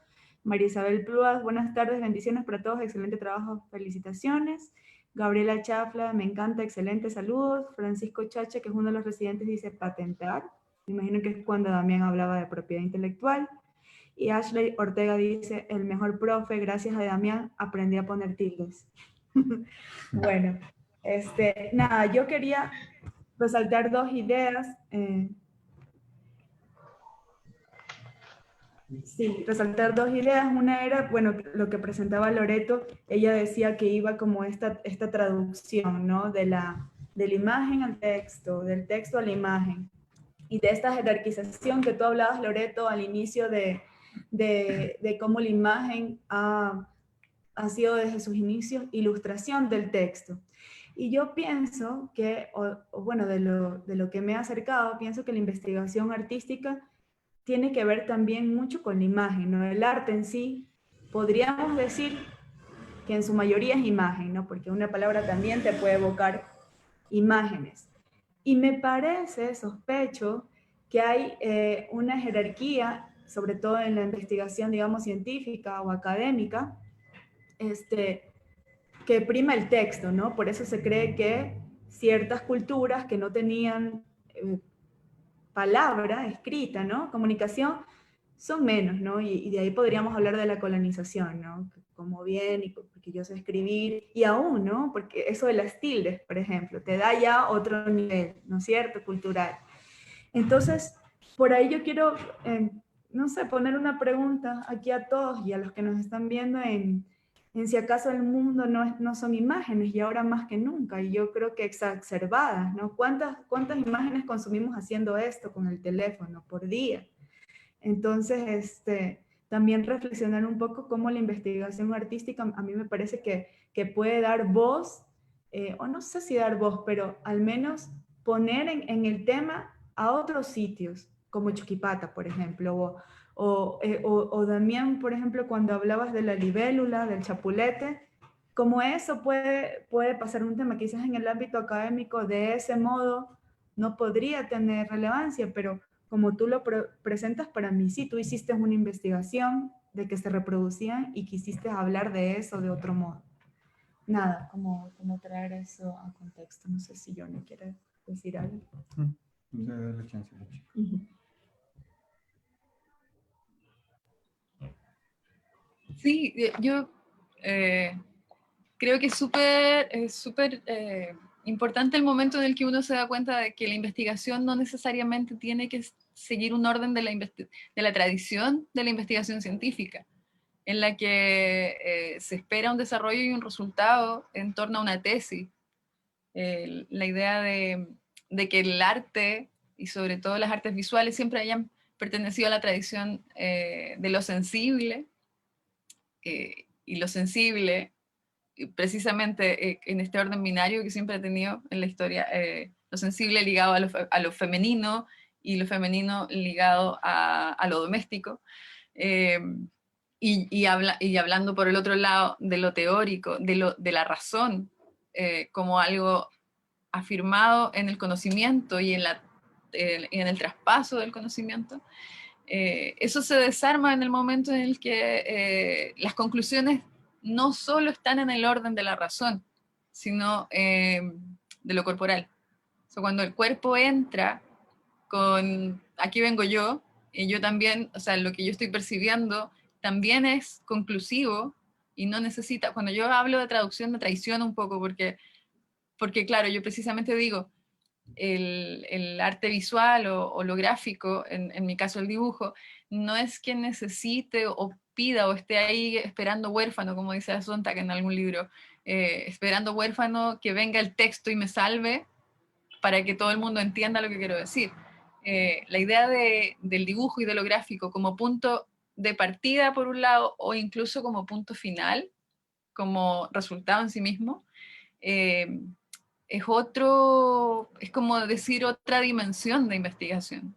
María Isabel Pluas, buenas tardes, bendiciones para todos, excelente trabajo, felicitaciones. Gabriela Chafla, me encanta, excelente, saludos. Francisco Chacha, que es uno de los residentes, dice patentar. Me imagino que es cuando Damián hablaba de propiedad intelectual. Y Ashley Ortega dice, el mejor profe, gracias a Damián, aprendí a poner tildes. Bueno, nada, yo quería resaltar dos ideas. Sí, resaltar dos ideas. Una era, bueno, lo que presentaba Loreto, ella decía que iba como esta traducción, ¿no? De la imagen al texto, del texto a la imagen. Y de esta jerarquización que tú hablabas, Loreto, al inicio de cómo la imagen ha sido desde sus inicios ilustración del texto. Y yo pienso que, bueno, de lo que me he acercado, pienso que la investigación artística tiene que ver también mucho con la imagen, ¿no? El arte en sí, podríamos decir que en su mayoría es imagen, ¿no? Porque una palabra también te puede evocar imágenes. Y me parece, sospecho, que hay una jerarquía, sobre todo en la investigación, digamos, científica o académica, que prima el texto, ¿no? Por eso se cree que ciertas culturas que no tenían palabra escrita, ¿no? Comunicación, son menos, ¿no? Y de ahí podríamos hablar de la colonización, ¿no? Como bien, y porque yo sé escribir, y aún, ¿no? Porque eso de las tildes, por ejemplo, te da ya otro nivel, ¿no es cierto? Cultural. Entonces, por ahí yo quiero, no sé, poner una pregunta aquí a todos y a los que nos están viendo en si acaso el mundo no son imágenes y ahora más que nunca, y yo creo que exacerbadas, ¿no? ¿Cuántas imágenes consumimos haciendo esto con el teléfono por día? Entonces, también reflexionar un poco cómo la investigación artística a mí me parece que puede dar voz, o no sé si dar voz, pero al menos poner en el tema a otros sitios, como Chuquipata, por ejemplo, o Damián, por ejemplo, cuando hablabas de la libélula, del chapulete, como eso puede pasar un tema, quizás en el ámbito académico de ese modo no podría tener relevancia, pero como tú lo presentas, para mí sí, tú hiciste una investigación de que se reproducían y quisiste hablar de eso de otro modo. Nada, como traer eso a contexto. No sé si Johnny quiere decir algo. Dale la chance, Luchi. Sí, yo creo que es súper importante el momento en el que uno se da cuenta de que la investigación no necesariamente tiene que seguir un orden de la tradición de la investigación científica, en la que se espera un desarrollo y un resultado en torno a una tesis. La idea de que el arte, y sobre todo las artes visuales, siempre hayan pertenecido a la tradición de lo sensible, y lo sensible, precisamente en este orden binario que siempre he tenido en la historia, lo sensible ligado a lo femenino y lo femenino ligado a lo doméstico, y hablando por el otro lado de lo teórico, de la razón, como algo afirmado en el conocimiento y en el traspaso del conocimiento. Eso se desarma en el momento en el que las conclusiones no solo están en el orden de la razón, sino de lo corporal. O sea, cuando el cuerpo entra con, aquí vengo yo, y yo también, o sea, lo que yo estoy percibiendo también es conclusivo y no necesita, cuando yo hablo de traducción me traiciona un poco porque claro, yo precisamente digo, el arte visual o lo gráfico, en mi caso el dibujo, no es que necesite o pida o esté ahí esperando huérfano, como dice la Sontag en algún libro, esperando huérfano que venga el texto y me salve para que todo el mundo entienda lo que quiero decir. La idea del dibujo y de lo gráfico como punto de partida por un lado o incluso como punto final, como resultado en sí mismo, es como decir otra dimensión de investigación.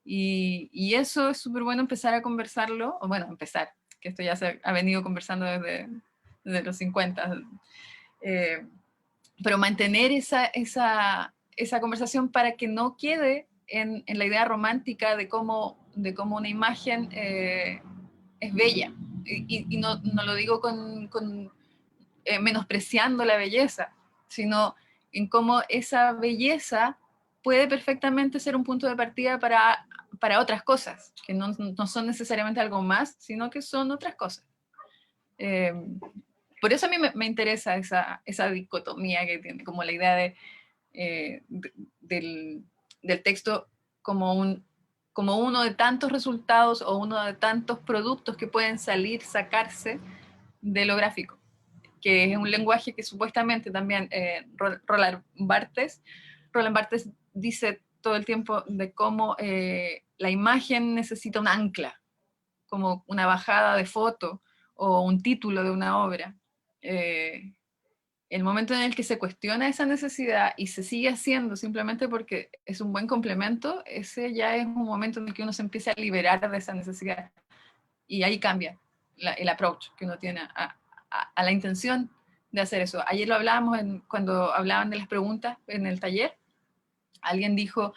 Y eso es súper bueno empezar a conversarlo, o bueno, empezar, que esto ya se ha venido conversando desde los 50, pero mantener esa esa conversación para que no quede en la idea romántica de cómo una imagen es bella. Y no lo digo menospreciando la belleza, sino en cómo esa belleza puede perfectamente ser un punto de partida para otras cosas, que no son necesariamente algo más, sino que son otras cosas. Por eso a mí me interesa esa dicotomía que tiene, como la idea del texto como uno de tantos resultados o uno de tantos productos que pueden sacarse de lo gráfico, que es un lenguaje que supuestamente también Roland Barthes dice todo el tiempo de cómo la imagen necesita un ancla, como una bajada de foto o un título de una obra. El momento en el que se cuestiona esa necesidad y se sigue haciendo simplemente porque es un buen complemento, ese ya es un momento en el que uno se empieza a liberar de esa necesidad. Y ahí cambia el approach que uno tiene a la intención de hacer eso. Ayer lo hablábamos cuando hablaban de las preguntas en el taller. Alguien dijo,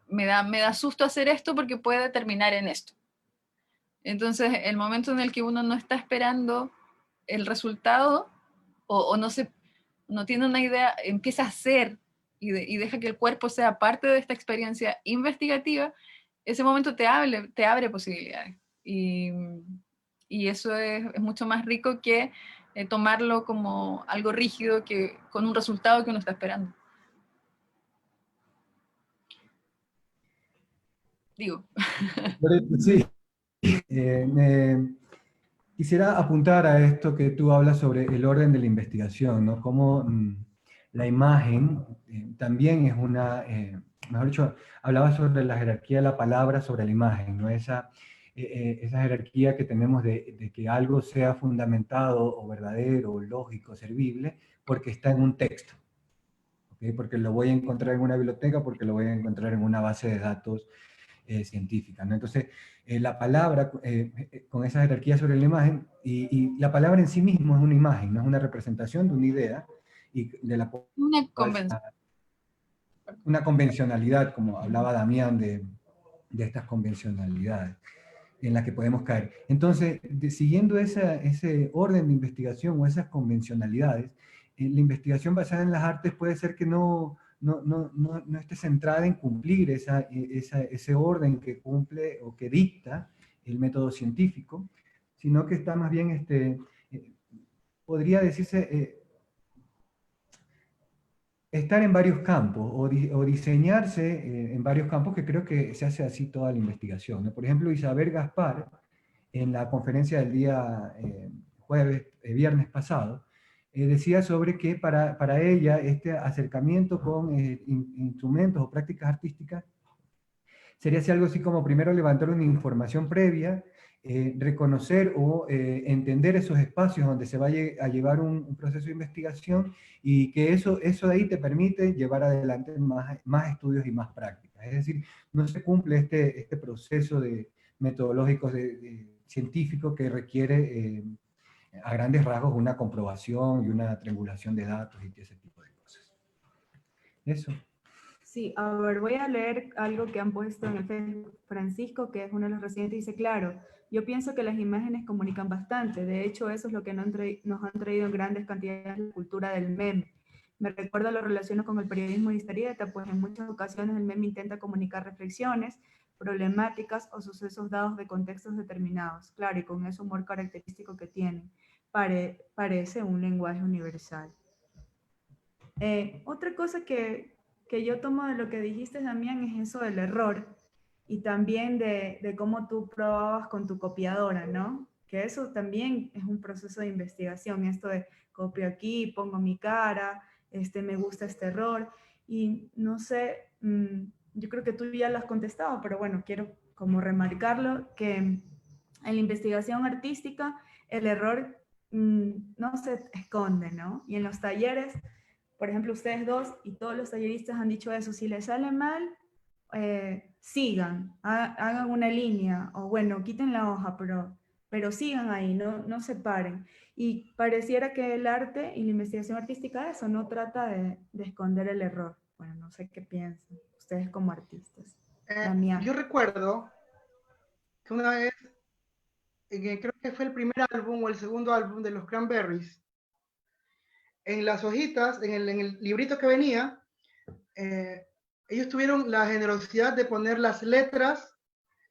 me da susto hacer esto porque puede terminar en esto. Entonces, el momento en el que uno no está esperando el resultado o no tiene una idea, empieza a hacer y deja que el cuerpo sea parte de esta experiencia investigativa, ese momento te abre posibilidades. Y eso es mucho más rico que tomarlo como algo rígido con un resultado que uno está esperando. Digo. Sí, quisiera apuntar a esto que tú hablas sobre el orden de la investigación, ¿no? Cómo la imagen también es mejor dicho, hablaba sobre la jerarquía de la palabra sobre la imagen, ¿no? Esa jerarquía que tenemos de que algo sea fundamentado o verdadero, o lógico, servible, porque está en un texto, ¿okay? Porque lo voy a encontrar en una biblioteca, porque lo voy a encontrar en una base de datos científica, ¿no? Entonces, la palabra, con esa jerarquía sobre la imagen, y la palabra en sí mismo es una imagen, no es una representación de una idea, y de la Una convención. una convencionalidad, como hablaba Damián de estas convencionalidades en las que podemos caer. Entonces, siguiendo ese orden de investigación o esas convencionalidades, la investigación basada en las artes puede ser que no esté centrada en cumplir ese orden que cumple o que dicta el método científico, sino que está más bien, podría decirse, estar en varios campos o diseñarse en varios campos, que creo que se hace así toda la investigación, ¿no? Por ejemplo, Isabel Gaspar, en la conferencia del día viernes pasado, decía sobre que para ella este acercamiento con instrumentos o prácticas artísticas sería así algo así como primero levantar una información previa, reconocer o entender esos espacios donde se va a llevar un proceso de investigación y que eso de ahí te permite llevar adelante más estudios y más prácticas. Es decir, no se cumple este proceso metodológico científico que requiere a grandes rasgos una comprobación y una triangulación de datos y ese tipo de cosas. Eso. Sí, a ver, voy a leer algo que han puesto en el Facebook. Francisco, que es uno de los residentes, dice, claro, yo pienso que las imágenes comunican bastante. De hecho, eso es lo que nos han traído en grandes cantidades la cultura del meme. Me recuerda lo relaciono con el periodismo de historieta, pues en muchas ocasiones el meme intenta comunicar reflexiones, problemáticas o sucesos dados de contextos determinados. Claro, y con ese humor característico que tienen. Parece un lenguaje universal. Otra cosa que yo tomo de lo que dijiste también es eso del error y también de cómo tú probabas con tu copiadora, ¿no? Que eso también es un proceso de investigación, esto de copio aquí, pongo mi cara, me gusta este error y no sé, yo creo que tú ya lo has contestado, pero bueno, quiero como remarcarlo, que en la investigación artística el error no se esconde, ¿no? Y en los talleres, por ejemplo, ustedes dos y todos los talleristas han dicho eso, si les sale mal, sigan, hagan una línea, o bueno, quiten la hoja, pero sigan ahí, no se paren. Y pareciera que el arte y la investigación artística, eso no trata de esconder el error. Bueno, no sé qué piensan ustedes como artistas. Yo recuerdo que una vez, creo que fue el primer álbum o el segundo álbum de los Cranberries, en las hojitas, en el librito que venía, ellos tuvieron la generosidad de poner las letras.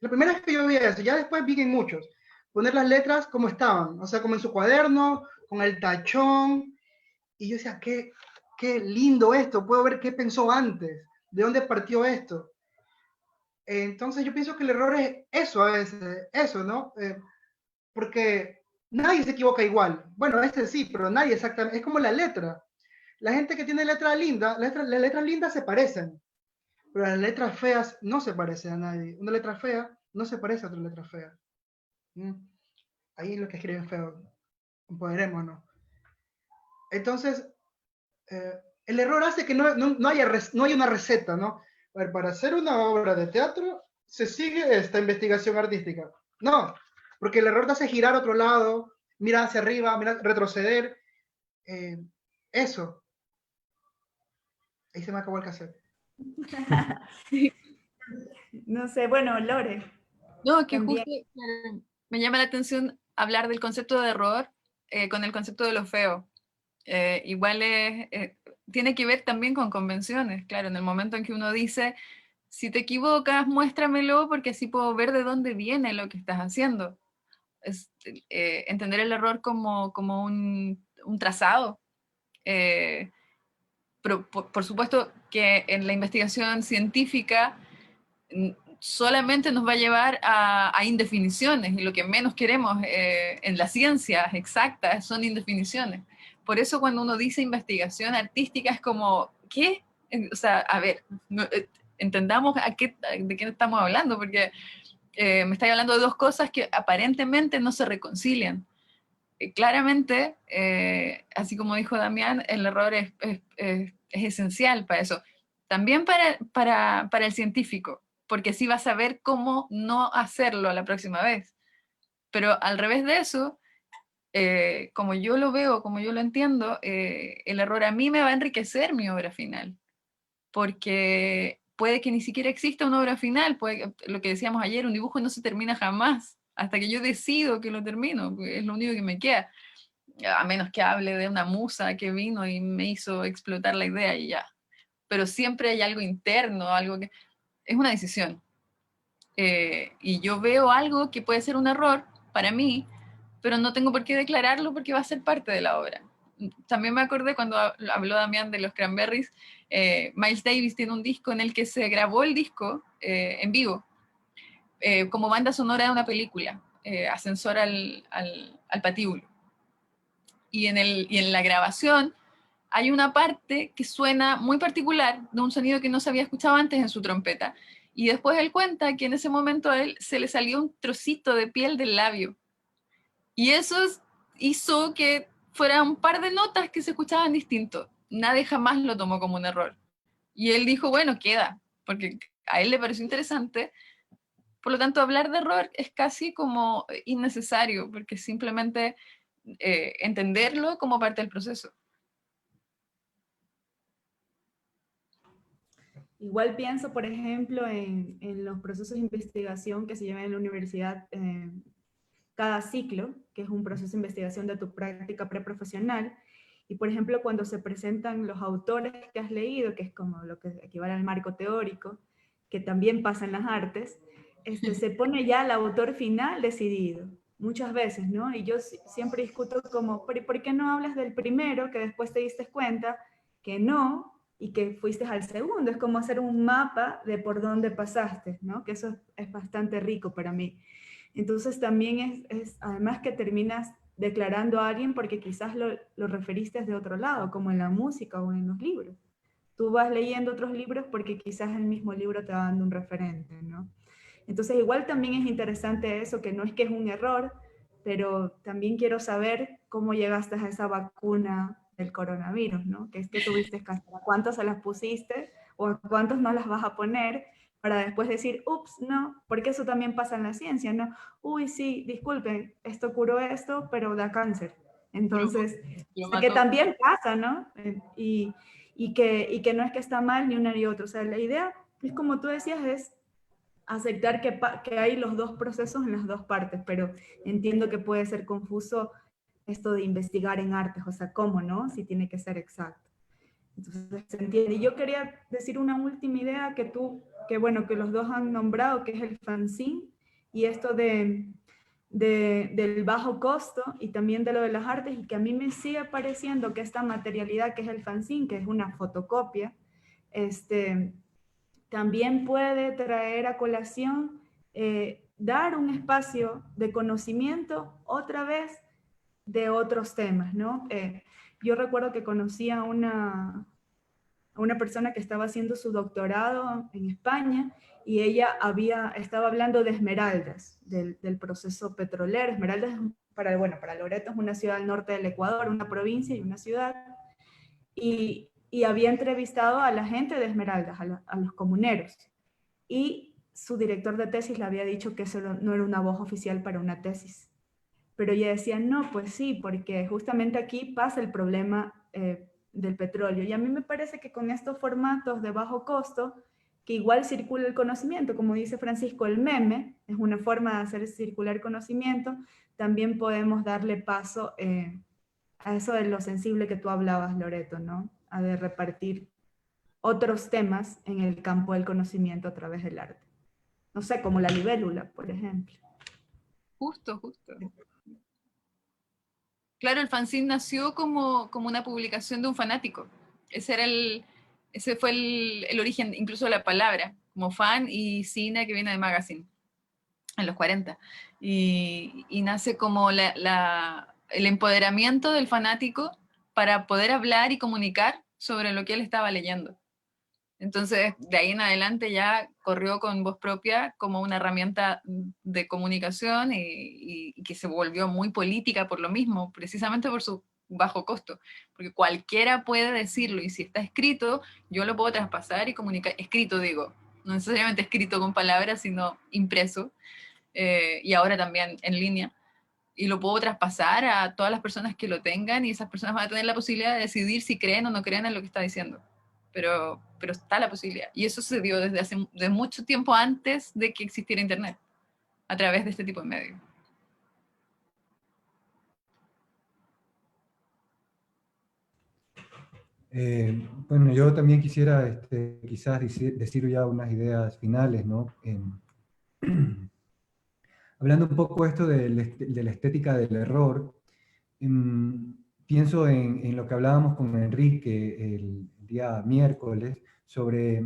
La primera vez que yo vi eso, ya después vi en muchos, poner las letras como estaban, o sea, como en su cuaderno, con el tachón, y yo decía, qué lindo esto, puedo ver qué pensó antes, de dónde partió esto. Entonces yo pienso que el error es eso a veces, eso, ¿no? Porque nadie se equivoca igual. Bueno, este sí, pero nadie exactamente, es como la letra. La gente que tiene letra linda, las letras lindas se parecen, pero las letras feas no se parecen a nadie. Una letra fea no se parece a otra letra fea. Ahí los que escriben feo, empoderémonos. Entonces, el error hace que no haya una receta, ¿no? A ver, para hacer una obra de teatro se sigue esta investigación artística. No, porque el error te hace girar a otro lado, mirar hacia arriba, retroceder. Eso. Ahí se me acabó el cassette. No sé, bueno, Lore. No, que también. justo me llama la atención hablar del concepto de error con el concepto de lo feo. Igual tiene que ver también con convenciones, claro, en el momento en que uno dice, si te equivocas, muéstramelo porque así puedo ver de dónde viene lo que estás haciendo. Entender el error como un trazado. Pero por supuesto que en la investigación científica solamente nos va a llevar a indefiniciones, y lo que menos queremos en las ciencias exactas son indefiniciones. Por eso cuando uno dice investigación artística es como, ¿qué? O sea, a ver, entendamos de qué estamos hablando, porque me estáis hablando de dos cosas que aparentemente no se reconcilian. Claramente, así como dijo Damián, el error es esencial para eso. También para el científico, porque así va a saber cómo no hacerlo la próxima vez. Pero al revés de eso, como yo lo veo, como yo lo entiendo, el error a mí me va a enriquecer mi obra final, porque puede que ni siquiera exista una obra final, lo que decíamos ayer, un dibujo no se termina jamás, hasta que yo decido que lo termino, es lo único que me queda, a menos que hable de una musa que vino y me hizo explotar la idea y ya. Pero siempre hay algo interno, algo que es una decisión. Y yo veo algo que puede ser un error para mí, pero no tengo por qué declararlo porque va a ser parte de la obra. También me acordé cuando habló Damián de los Cranberries, Miles Davis tiene un disco en el que se grabó el disco en vivo, como banda sonora de una película, Ascensor al Patíbulo. Y en la grabación hay una parte que suena muy particular, de un sonido que no se había escuchado antes en su trompeta. Y después él cuenta que en ese momento a él se le salió un trocito de piel del labio. Y eso hizo que fuera un par de notas que se escuchaban distinto. Nadie jamás lo tomó como un error. Y él dijo, bueno, queda, porque a él le pareció interesante. Por lo tanto, hablar de error es casi como innecesario, porque simplemente entenderlo como parte del proceso. Igual pienso, por ejemplo, en los procesos de investigación que se llevan en la universidad cada ciclo, que es un proceso de investigación de tu práctica preprofesional. Y, por ejemplo, cuando se presentan los autores que has leído, que es como lo que equivale al marco teórico, que también pasa en las artes, se pone ya el autor final decidido, muchas veces, ¿no? Y yo siempre discuto como, ¿por qué no hablas del primero que después te diste cuenta que no, y que fuiste al segundo? Es como hacer un mapa de por dónde pasaste, ¿no? Que eso es bastante rico para mí. Entonces también además que terminas declarando a alguien porque quizás lo referiste de otro lado, como en la música o en los libros. Tú vas leyendo otros libros porque quizás el mismo libro te va dando un referente, ¿no? Entonces igual también es interesante eso, que no es que es un error, pero también quiero saber cómo llegaste a esa vacuna del coronavirus, ¿no? Que es que tuviste que hacer, ¿a cuántos se las pusiste o a cuántos no las vas a poner? Para después decir, ups, no, porque eso también pasa en la ciencia, ¿no? Uy, sí, disculpen, esto curó esto, pero da cáncer. Entonces, Lo que mató. también pasa, ¿no? y que no es que está mal ni una ni otra. O sea, la idea es, como tú decías, es aceptar que hay los dos procesos en las dos partes, pero entiendo que puede ser confuso esto de investigar en artes, o sea, ¿cómo, no? Si tiene que ser exacto. Entonces, se entiende. Y yo quería decir una última idea que bueno, que los dos han nombrado, que es el fanzine, y esto del bajo costo y también de lo de las artes, y que a mí me sigue pareciendo que esta materialidad que es el fanzine, que es una fotocopia, también puede traer a colación, dar un espacio de conocimiento otra vez de otros temas, ¿no? Yo recuerdo que conocí a una persona que estaba haciendo su doctorado en España y ella estaba hablando de Esmeraldas, del proceso petrolero. Esmeraldas, para Loreto es una ciudad al norte del Ecuador, una provincia y una ciudad, y había entrevistado a la gente de Esmeraldas, a los comuneros, y su director de tesis le había dicho que eso no era una voz oficial para una tesis. Pero ella decía, no, pues sí, porque justamente aquí pasa el problema del petróleo. Y a mí me parece que con estos formatos de bajo costo, que igual circula el conocimiento, como dice Francisco, el meme es una forma de hacer circular conocimiento, también podemos darle paso a eso de lo sensible que tú hablabas, Loreto, ¿no? A de repartir otros temas en el campo del conocimiento a través del arte. No sé, como la libélula, por ejemplo. Justo, justo. Claro, el fanzine nació como una publicación de un fanático. Ese fue el origen, incluso de la palabra, como fan y cine, que viene de magazine, en los 40. Y nace como el empoderamiento del fanático para poder hablar y comunicar sobre lo que él estaba leyendo. Entonces, de ahí en adelante ya corrió con voz propia como una herramienta de comunicación y que se volvió muy política por lo mismo, precisamente por su bajo costo, porque cualquiera puede decirlo y si está escrito, yo lo puedo traspasar y comunicar, escrito digo, no necesariamente escrito con palabras, sino impreso, y ahora también en línea, y lo puedo traspasar a todas las personas que lo tengan y esas personas van a tener la posibilidad de decidir si creen o no creen en lo que está diciendo. Pero está la posibilidad. Y eso se dio desde mucho tiempo antes de que existiera Internet, a través de este tipo de medios. Bueno, yo también quisiera quizás decir ya unas ideas finales, ¿no? Hablando un poco esto de la estética del error, pienso en lo que hablábamos con Enrique el día miércoles sobre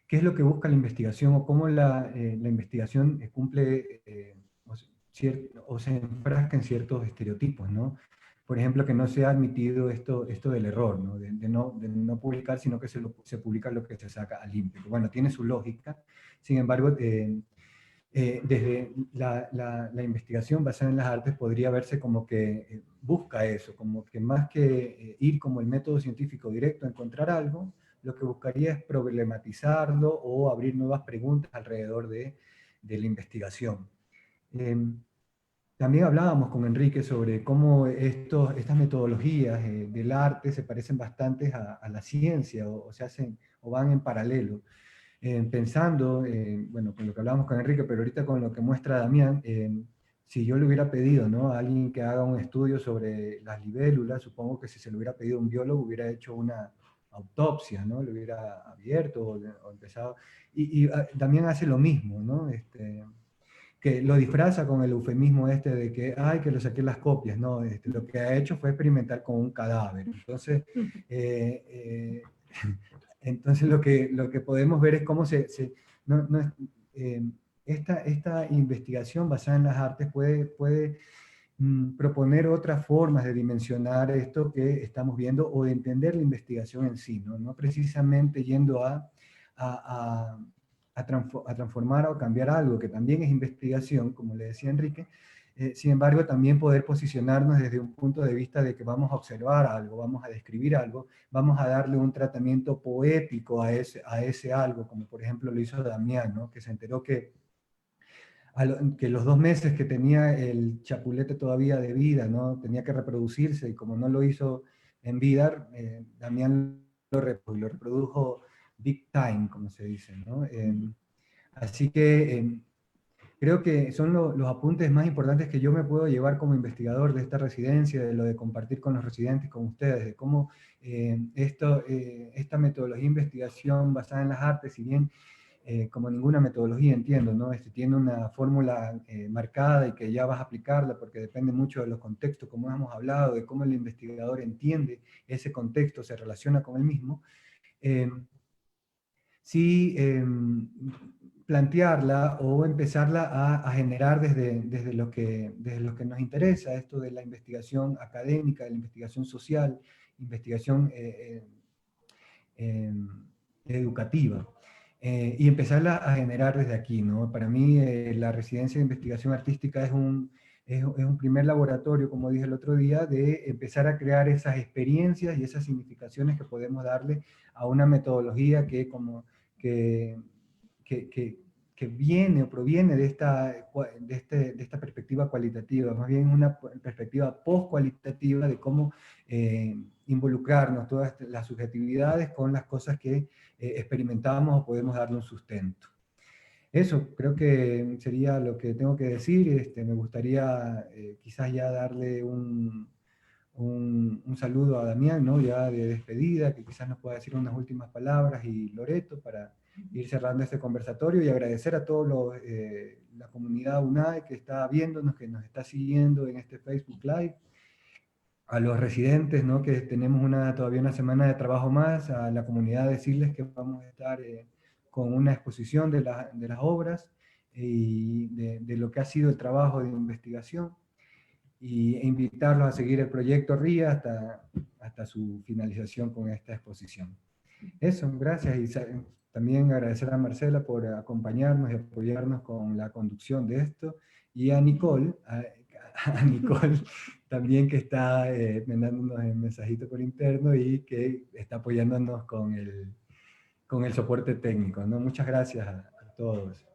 qué es lo que busca la investigación o cómo la investigación cumple o se enfrasca en ciertos estereotipos, ¿no? Por ejemplo, que no se ha admitido esto del error, ¿no? De no publicar, sino que se publica lo que se saca a limpio. Bueno, tiene su lógica, sin embargo, desde la investigación basada en las artes podría verse como que busca eso, como que más que ir como el método científico directo a encontrar algo, lo que buscaría es problematizarlo o abrir nuevas preguntas alrededor de la investigación. También hablábamos con Enrique sobre cómo estas metodologías del arte se parecen bastante a la ciencia o se hacen o van en paralelo. Pensando, bueno, con lo que hablábamos con Enrique, pero ahorita con lo que muestra Damián, si yo le hubiera pedido, ¿no?, a alguien que haga un estudio sobre las libélulas, supongo que si se lo hubiera pedido a un biólogo hubiera hecho una autopsia, ¿no?, lo hubiera abierto o empezado, y Damián hace lo mismo, ¿no?, que lo disfraza con el eufemismo de que, ay, que lo saqué las copias, ¿no? Lo que ha hecho fue experimentar con un cadáver. Entonces, entonces lo que podemos ver es cómo esta investigación basada en las artes puede proponer otras formas de dimensionar esto que estamos viendo o de entender la investigación en sí, no precisamente yendo a transformar o cambiar algo que también es investigación, como le decía Enrique. Sin embargo, también poder posicionarnos desde un punto de vista de que vamos a observar algo, vamos a describir algo, vamos a darle un tratamiento poético a ese algo, como por ejemplo lo hizo Damián, ¿no?, que se enteró que los 2 meses que tenía el chapulete todavía de vida, ¿no?, tenía que reproducirse, y como no lo hizo en vida, Damián lo reprodujo big time, como se dice, ¿no? Así que creo que son los apuntes más importantes que yo me puedo llevar como investigador de esta residencia, de lo de compartir con los residentes, con ustedes, de cómo esta metodología de investigación basada en las artes, si bien como ninguna metodología entiendo, ¿no? Tiene una fórmula marcada y que ya vas a aplicarla porque depende mucho de los contextos, como hemos hablado, de cómo el investigador entiende ese contexto, se relaciona con el mismo. Sí, plantearla o empezarla a generar desde lo que nos interesa, esto de la investigación académica, de la investigación social, investigación educativa. Y empezarla a generar desde aquí, ¿no? Para mí la residencia de investigación artística es un primer laboratorio, como dije el otro día, de empezar a crear esas experiencias y esas significaciones que podemos darle a una metodología que, que viene o proviene de esta perspectiva cualitativa, más bien una perspectiva post-cualitativa de cómo involucrarnos todas las subjetividades con las cosas que experimentamos o podemos darle un sustento. Eso creo que sería lo que tengo que decir. Me gustaría quizás ya darle un saludo a Damián, ¿no? Ya de despedida, que quizás nos pueda decir unas últimas palabras, y Loreto, para ir cerrando este conversatorio, y agradecer a toda la comunidad UNAE que está viéndonos, que nos está siguiendo en este Facebook Live, a los residentes, ¿no? Que tenemos todavía una semana de trabajo más, a la comunidad decirles que vamos a estar con una exposición de las obras y de lo que ha sido el trabajo de investigación, e invitarlos a seguir el proyecto RIA hasta su finalización con esta exposición. Eso, gracias, y también agradecer a Marcela por acompañarnos y apoyarnos con la conducción de esto, y a Nicole, Nicole también, que está mandándonos el mensajito por interno y que está apoyándonos con el soporte técnico, ¿no? Muchas gracias a todos.